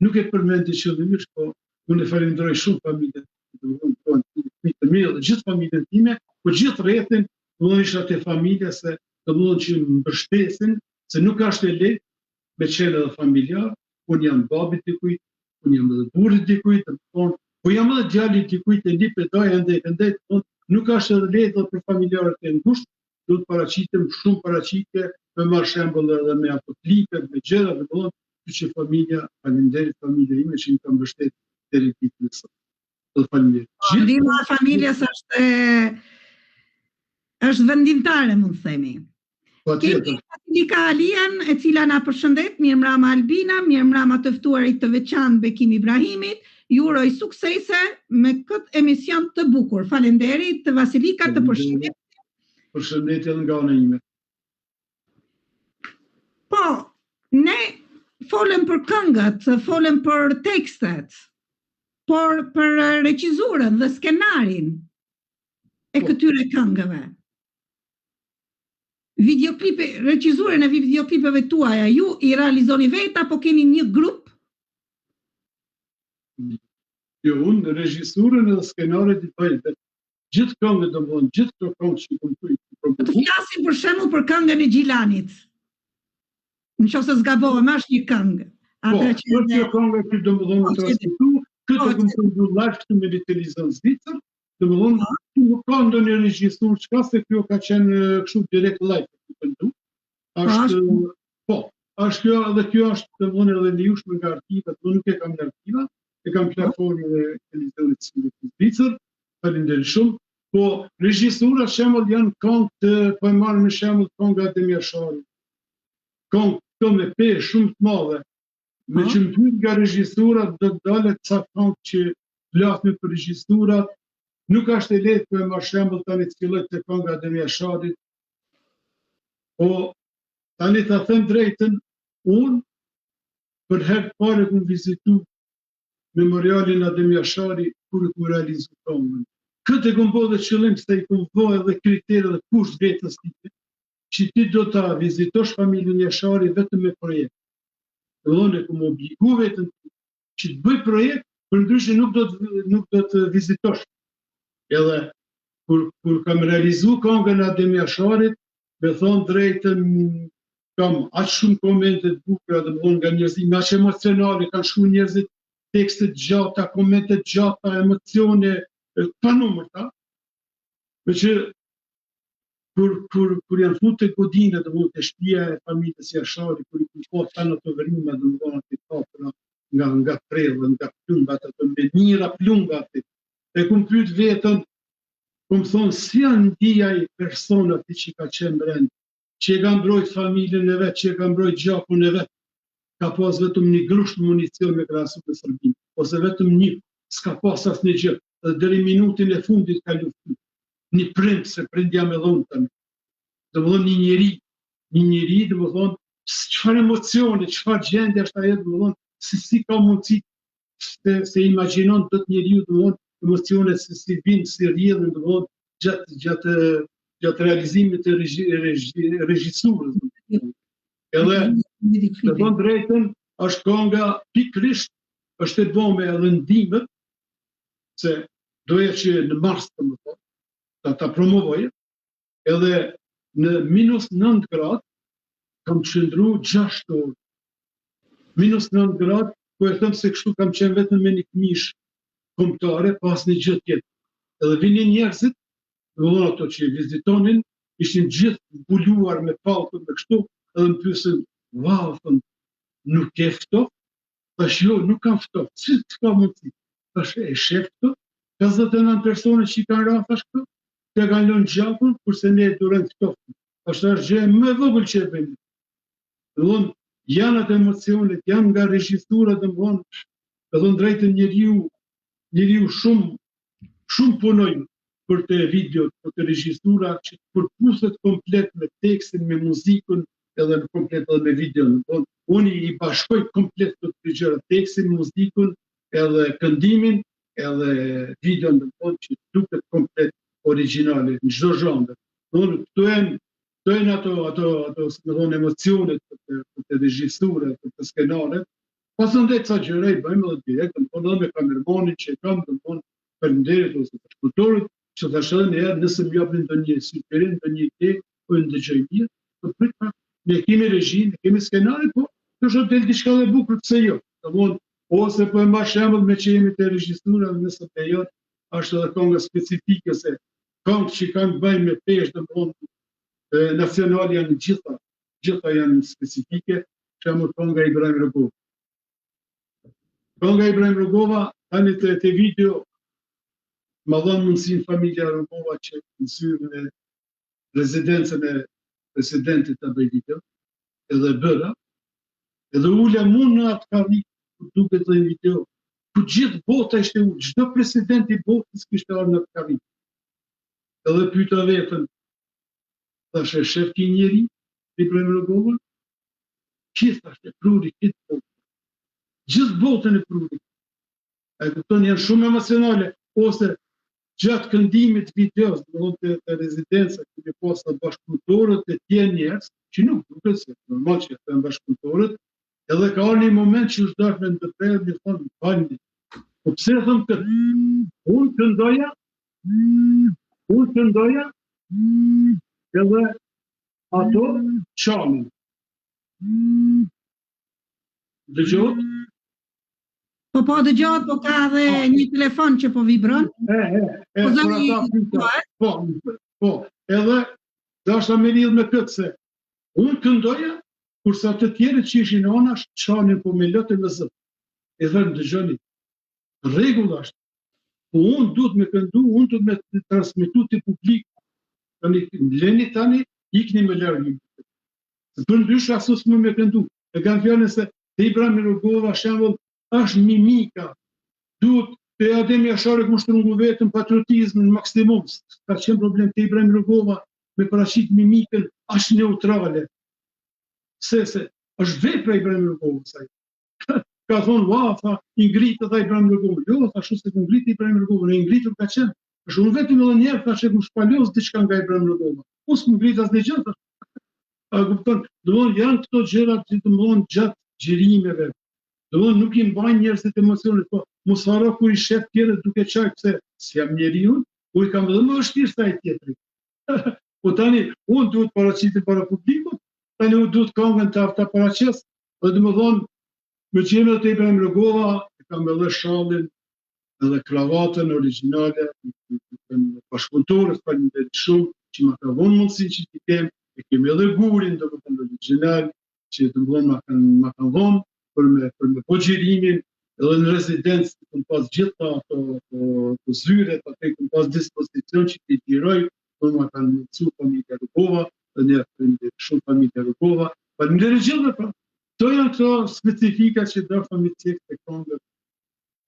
nuk e përmendi qëllimisht, po unë e falenderoj shumë familjen, të mirë dhe gjithë familjen time, po gjithë rrethin, unë isha te familja se të mundon që më mbështesin, se nuk është e lehtë me qenë edhe familjar, unë jam babi dikujt, unë jam edhe burri dikujt, po jam edhe djali dikujt e lip e daj ende, nuk është edhe lehtë për familjarët e ngushtë, do të paraqitem shumë paraqitje, me marrë shembull edhe me ato klipet, me gjëra, që familja, faleminderit familja ime që më ka mbështetur deri ditë në sot. Ndihma e familjes është vendimtare, mund të themi. Kemi Vasilika Alian, e cila na përshëndet, mirëmbrëma Albina, mirëmbrëma të ftuarit të veçantë Bekim Ibrahimit, ju uroj suksese me këtë emision të bukur. Faleminderit Vasilika, të përshëndet. Përshëndetje nga ana ime. Po, ne folëm për këngët, folëm për tekstet, por për regjizurën dhe skenarin e këtyre këngëve. Regjizurën e videoklipeve tuaja, ju i realizoni vetë apo keni një grup? Jo, unë regjisurën edhe skenaret i bëj vetë. Gjithë këngët do më gjithë këto këngë që i këmë Të flasim për shembull për këngën e Gjilanit. Në qoftë se zgabohem, është një këngë. Po, kjo këngë që do më thonë të transmetu, këtë e këmë përndu live këtu me televizion Zvicër, do më thonë, nuk ka ndonjë regjisur çka se kjo ka qenë kështu direkt live të përndu. Është kjo edhe kjo është të thonë edhe lijueshme nga arkivat, do nuk e kam në arkiva, e kam platformën e televizionit Zvicër, faleminderit shumë. Po, regjisura shembull janë këngë të, po e marrë me shembull këngë Ademir Shari. Këngë këto me peshë shumë të madhe. Me që më pyet nga regjisura do të dalet ca këngë që flasin për regjisturat. Nuk është e lehtë për marrë shembull tani të filloj të këngë Ademir Sharit. Po, tani ta them drejtën, unë për herë të parë kam vizitu memorialin Ademir Shari kur e kam realizuar këngën. Këtë e këmë dhe qëllim se i këmë bëhe dhe kriterë dhe kusht vetës tike, që ti do të vizitosh familjen Jashari vetëm me projekt. Dhe e këmë obligu vetën që të bëj projekt, për ndryshe nuk do të vizitosh. Edhe, kur kam realizu këngën Ademir Sharit, me thonë drejtën, kam aqë shumë komentet bukra dhe më thonë nga njerëzit, aqë emocionale, kanë shku njerëzit tekstet gjata, komentet gjata, emocione, pa numër ta, me që kur janë fut të godine dhe mund të shtëpia e familjes Jashari, kur i kushtot ta në të vërima dhe më dhona të kapra nga prerë, nga plumbat, atë me mira plumbat, e kum pyet vetën, kum thonë, si janë ndija i personat që ka qenë brend, që e ka mbrojt familjen e vetë, që e ka mbrojt gjakun e vetë, ka pas vetëm një grusht municion me krasu për Serbinë, ose vetëm një, s'ka pas as një gjë. Dhe deri minutin e fundit ka luftu. Një prind, se prindja me dhonë të me. Dhe më thonë një njeri, dhe më thonë, qëfar emocione, qëfar gjendje është ajo, dhe më thonë, si ka mundësi, se imaginon të të njeriu, dhe më thonë, emocione si vinë, si rjedhën, dhe më thonë, gjatë realizimit të regjisurës. Edhe, dhe thonë drejtën, është kënga pikrisht, është e bome edhe ndimet, se doja që në mars të më thonë, ta promovojë, edhe në -9 gradë, kam qëndru 6 orë. -9 gradë, po e thëmë se kështu kam qenë vetëm me një këmish kombëtare, pas një gjë tjetër. Edhe vinin njerëzit, dhe ato që vizitonin, ishin gjithë mbuluar me pallkun me kështu, edhe më pyesën, "Vau, nuk e ftoft?" Thash, "Jo, nuk kam ftoft. Si ka mundësi?" Thash, "E shef këto? 59 persone që i kanë ra, thash këto, të kanë lënë gjakun, kurse ne durën ftoftin. Është gjë më e vogël që e bëjmë. Dhe janë atë emocionet, janë nga regjisura dhe më drejtën njeriu shumë punojnë për të video, për të regjistura, që përpuset komplet me tekstin, me muzikën, edhe në komplet edhe me video. Unë i bashkoj komplet të të gjëra, tekstin, muzikën, edhe këndimin, edhe video në tonë që duket komplet originale, në çdo zhëndër. Këto janë ato emocionet për të regjistura, për të skenaret. Pasëndet sa gjëra i bëjmë edhe direkt, edhe me kamermanin që e kam, faleminderit ose të shkultorit, që të shëdhe në herë nëse më japin ndonjë sugjerim, ndonjë ide, po në dëgjoj mirë, po prit pak, ne kemi regjin, ne kemi skenarin, po të shoh del diçka dhe bukur pse jo. Ose po e marr shembull me që jemi të regjistura nëse period është edhe këngë specifike se këngë që kanë bëjnë me peshë dhe nacional janë gjitha janë specifike, shembull kënga Ibrahim Rugova. Kënga Ibrahim Rugova, tani të video, ma dhanë mundësin familja Rugova që nësyrë në rezidencën e presidentit të bëj video, edhe bëra, edhe ullja mund në atë karikë, duke të dhe video, ku gjithë bota ishte ullë, çdo president i botës kishte arë në atë karikë. Edhe pyeta vetën, thashe, shef ki njeri, Ibrahim Rugova, që thashe, pruri, kitë botë. Gjithë botën e pruri. e kupton, janë shumë emocionale, ose gjatë këndimit videos, të rezidenca, këtë posta bashkëpunëtorët e tjerë njerëz, që nuk e se, normal që të janë bashkëpunëtorët, edhe ka arë një moment që është dashme në ndërprerë, një thonë, falni. Po pse e thëmë këtë? Unë këndoja, edhe ato qanin. Dëgjot? Po dëgjot, po ka dhe një telefon që po vibron. Po, edhe dashta me lidhë me këtë se unë këndoja, kurse atë tjerë që ishin anash, qanin po me lëtë me zëtë. E thënë dëgjoni, rregull është, po unë duhet me këndu, unë duhet me transmitu të publik. Leni tani, ikni me lërgjim. Për ndryshë asus më me këndu. E kanë fjallën se të Ibrahim Rugova, shembull, është mimika. Duhet të Ademi Asharek më shtrungu vetëm patriotizmin maksimum. Ka qenë problem të Ibrahim Rugova me paraqit mimikën, është neutrale. Se është vepra Ibrahim Rugova saj. Ka thonë, tha, i ngritë tha Ibrahim Rugova. Jo, tha shu se të ngritë Ibrahim Rugova, në i ngritur ka qenë. Është unë vetëm edhe njerë, tha që më shpalos diçka nga Ibrahim Rugova. Mos më ngritë as në gjëtë. A kupton, janë këto gjërat që të mëllon gjatë gjirimeve. Nuk i mbajnë njerëzit emocionit, po mos haro kur i shef tjetër duke qaj pëse si jam njeri unë, ku i kam edhe më vështirë sa i tjetëri. Po tani, unë duhet paraqitim para publikut, tani unë duhet këngën të afta paraqes, dhe më thonë, me qenë të Ibrahim Rugova, kam edhe shallin, edhe kravatën originale, bashkëpunëtorës, faleminderit shumë, që ma ka vonë mundësi që t'i kem, e kemi edhe gurin, do më thënë original, që të më ma kanë vonë, për me po gjirimin, edhe në rezidencë, këm pas gjitha të zyret, atë këm pas dispozicion që t'i tiroj, për ma kanë mundësu familja Rugova, dhe një faleminderit shumë familja Rugova, faleminderit gjithë pra. To janë këto specifika që do familje cekë të kongët,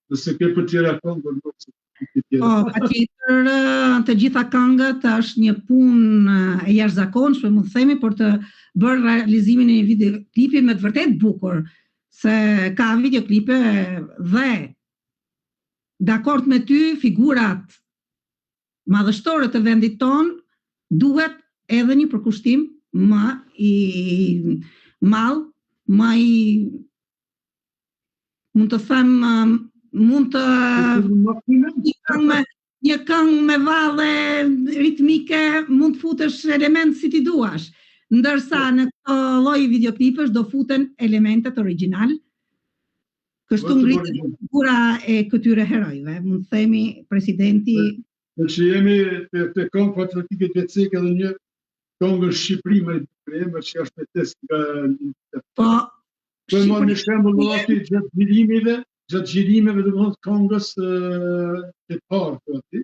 nëse ke për tjera kongët, nuk se të tjera. Patjetër, të gjitha këngët është një punë e jashtëzakonshme, mund të themi, për të bërë realizimin e një videoklipi me të vërtet bukur, se ka videoklipe dhe dakord me ty figurat madhështore të vendit ton duhet edhe një përkushtim më i madh, më i mund të them një këngë me valle ritmike, mund të futesh element si ti duash. Ndërsa në këto lloj videoklipësh do futen elementet original, kështu ngritet figura e këtyre herojve, mund të themi presidenti. Në që jemi të këngë patriotike të cekë edhe një këngë në Shqipëri më i emër që është me test nga Po, më në shembull më ati gjatë gjirimeve dhe më këngës të parku ati,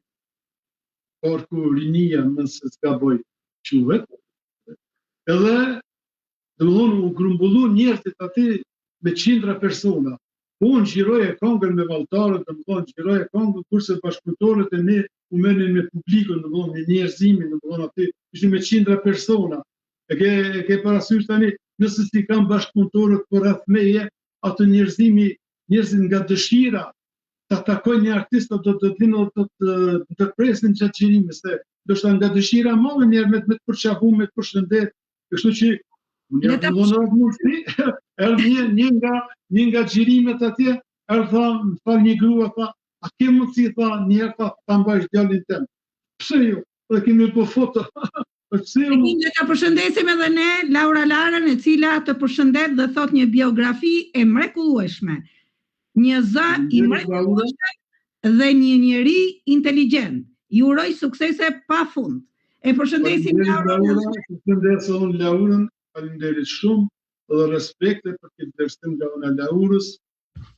parku rinia mëse s'ka boj quhet. Edhe, dhe më thonë, u grumbullu njerëzit ati me qindra persona. Unë gjiroj e këngën me valtarët, dhe më thonë, gjiroj e këngën, kurse bashkëpunëtorët e ne u menin me publikun, dhe më thonë, me njerëzimin, dhe më thonë, ati, ishtë me qindra persona. E ke parasysh tani, nëse si kam bashkëpunëtorët për rreth meje, atë njerëzit nga dëshira, të takoj një artist, do të dinë, do të presin gjatë gjirimi, se do shta nga dëshira madhe njerë me të përqahu, me të përshëndet. Kështu që unë jam të vonë mundësi, një nga gjirimet atje, tha, më fal një grua, tha, a ke mundësi, tha, njerë, tha, ta mbajsh djallin tem. Pse jo? Dhe kemi po foto. Ne të përshëndesim edhe ne, Laura Larën, e cila të përshëndet dhe thot një biografi e mrekullueshme. Një zë i mrekullueshme dhe një njeri inteligjent. Ju uroj suksese pa fund. E përshëndesim Laurën. Përshëndesë unë Laurën, faleminderit shumë, edhe respekte për këtë vlerësim nga unë Laurës,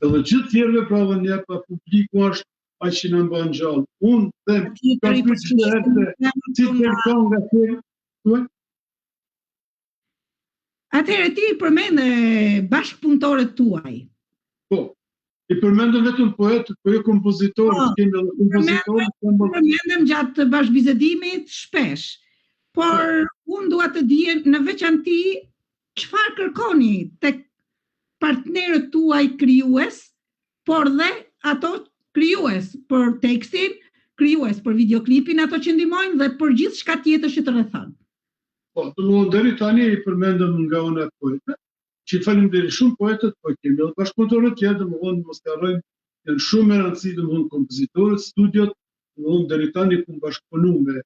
edhe gjithë tjerëve pra dhe një pa publiku është aq që në mban gjallë. Unë them, ka për që të hepte, si të kërkon nga tjerë. Atëherë ti përmende bashkëpunëtorët tuaj. Po. I përmendëm vetëm poetët, po jo kompozitorët, kemi edhe kompozitorët. Përmendëm gjatë bashkëbisedimit shpesh, por unë dua të dijem në veçanti çfarë kërkoni tek partnerët tuaj krijues, por dhe ato krijues për tekstin, krijues për videoklipin, ato që ndihmojnë dhe për gjithçka tjetër që të rrethon. Po, deri tani i përmendëm nga ona poetë, që faleminderit shumë poetët, po kemi edhe bashkëpunëtorët tjerë, domethënë mos të harrojmë, janë shumë e rëndësishme domethënë kompozitorët, studiot, domethënë deri tani ku bashkëpunu me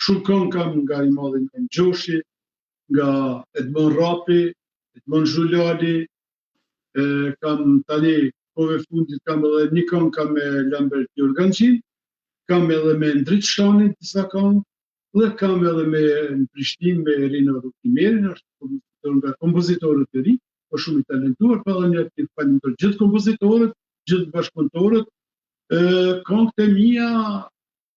shumë këngë kam nga i madhi Nen Gjoshi, nga Edmond Rapi, Edmond Zhulali, kam tani kohëve fundit kam edhe një këngë kam me Lambert Jorgançin, kam edhe me Ndrit Shani disa këngë, dhe kam edhe në Prishtinë me Rina Rukimerin, është nga kompozitorët e ri, po shumë i talentuar, pa edhe një aktiv falenderoj gjithë kompozitorët, gjithë bashkëpunëtorët, këngët e mia,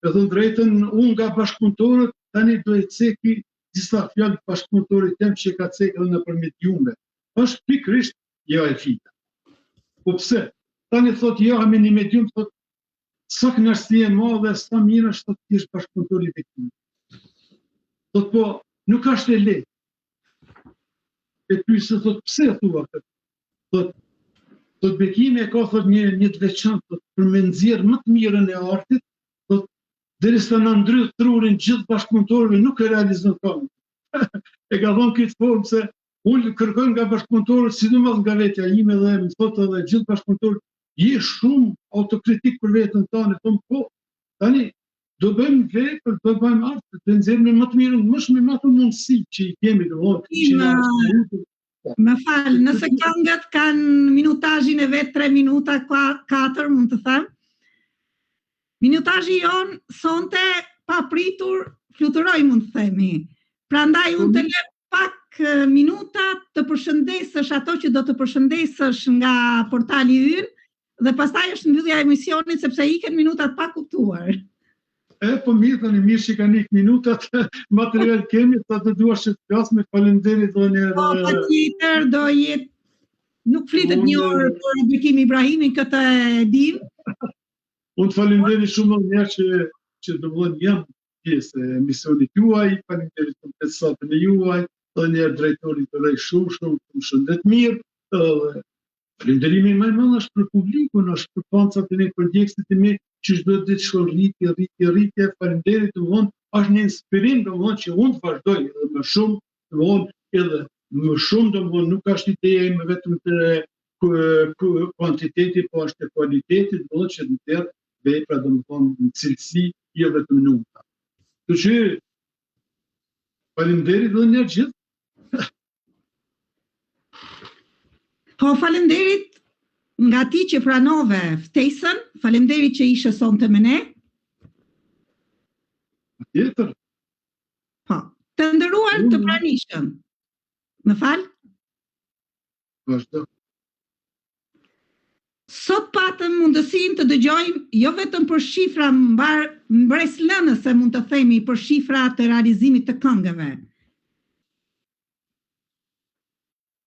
me thënë drejtën, unë nga bashkëpunëtorët, tani do e ceki disa fjalë të bashkëpunëtorit tem që ka cekë edhe nëpërmjet jume. Është pikërisht ja e fita. Po pse? Tani thotë ja me një medium, thotë sa kënaqësi e madhe, sa mirë është të jesh bashkëpunëtor i viktimit. Thotë po, nuk është e lehtë. E pyesë thotë pse thua këtë? Thotë Bekimi e ka thotë një të veçantë për me nxjerrë më të mirën e artit, thotë derisa na ndryth trurin gjithë bashkëpunëtorëve nuk e realizon këngën. E ka thonë këtë formë se unë kërkoj nga bashkëpunëtorët, sidomos nga vetja ime dhe më thotë edhe gjithë bashkëpunëtorët, je shumë autokritik për veten tënde, thonë po, tani do bëjmë vepër, do bëjmë art, të nxjerrim më të mirën, më shumë me ato mundësi që i kemi domosdoshmë. Më fal, nëse këngët kanë minutazhin e vet 3 minuta, 4 mund të them. Minutazhi jon sonte papritur fluturoi mund të themi. Prandaj unë të lë pak minuta të përshëndesësh ato që do të përshëndesësh nga portali ynë dhe pastaj është mbyllja e emisionit sepse iken minutat pa kuptuar. Po mirë, tani mirë që kanë ikë minutat, material kemi, sa të duash që të flas me falenderit dhe një... Po, patjetër, do jetë... Nuk flitet një orë për Bekim Ibrahimin, këtë e dim. Unë të falenderit shumë më njerë që domethënë jam pjesë e emisionit juaj, falenderit të pesatën e juaj, dhe njerë drejtorit të rej shumë, shëndet mirë, dhe falenderimi më i madh është për publikun, është për pancat e ne, për djegësit e me, që çdo ditë shkon rritje, falenderit domethënë, është një inspirim domethënë që unë të vazhdoj edhe më shumë, domethënë edhe më shumë domethënë nuk është ideja ime vetëm të kuantiteti, po është e kualiteti, domethënë që të nxjerr vepra domethënë në cilësi, jo vetëm numra. Kështu që falenderit edhe një gjithë. Po falenderit nga ti që pranove ftesën, falenderit që ishe sonte me ne. Tjetër. Po, të nderuar të pranishëm. Më fal? Vazhdo. Sot patëm mundësinë të dëgjojmë jo vetëm për shifra mbreslënëse mund të themi për shifra të realizimit të këngëve.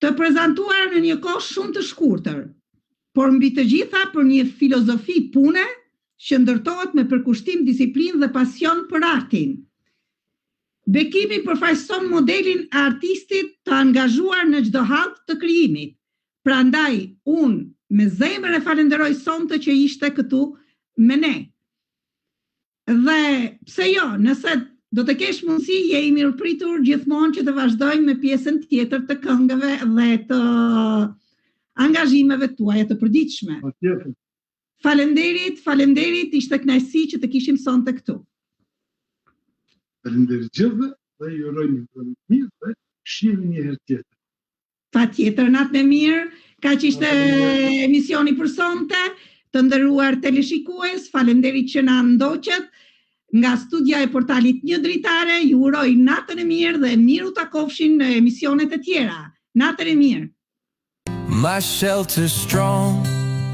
Të prezantuar në një kohë shumë të shkurtër, por mbi të gjitha për një filozofi pune që ndërtohet me përkushtim, disiplinë dhe pasion për artin. Bekimi përfaqëson modelin e artistit të angazhuar në çdo hall të krijimit. Prandaj unë me zemër e falenderoj sonte që ishte këtu me ne. Dhe pse jo, nëse do të kesh mundësi, je i mirëpritur gjithmonë që të vazhdojmë me pjesën tjetër të këngëve dhe të angazhimeve tuaja të përditshme. Falenderit, ishte kënaqësi që të kishim sonte këtu. Falenderit gjithëve dhe ju uroj një ditë mirë dhe shihemi një herë tjetër. Patjetër, natë me mirë, kaq ishte emisioni për sonte. Të nderuar teleshikues, falenderit që na ndoqët. Nga studia e portalit Një Dritare, ju uroj natën e mirë dhe miru takofshin në emisionet e tjera. Natën e mirë. My shelter's strong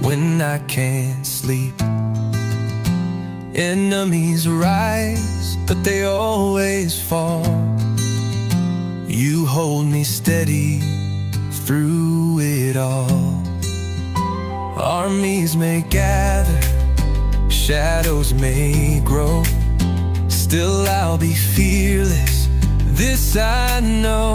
when I can't sleep. Enemies rise, but they always fall. You hold me steady through it all. Armies may gather, shadows may grow. Still I'll be fearless, this I know.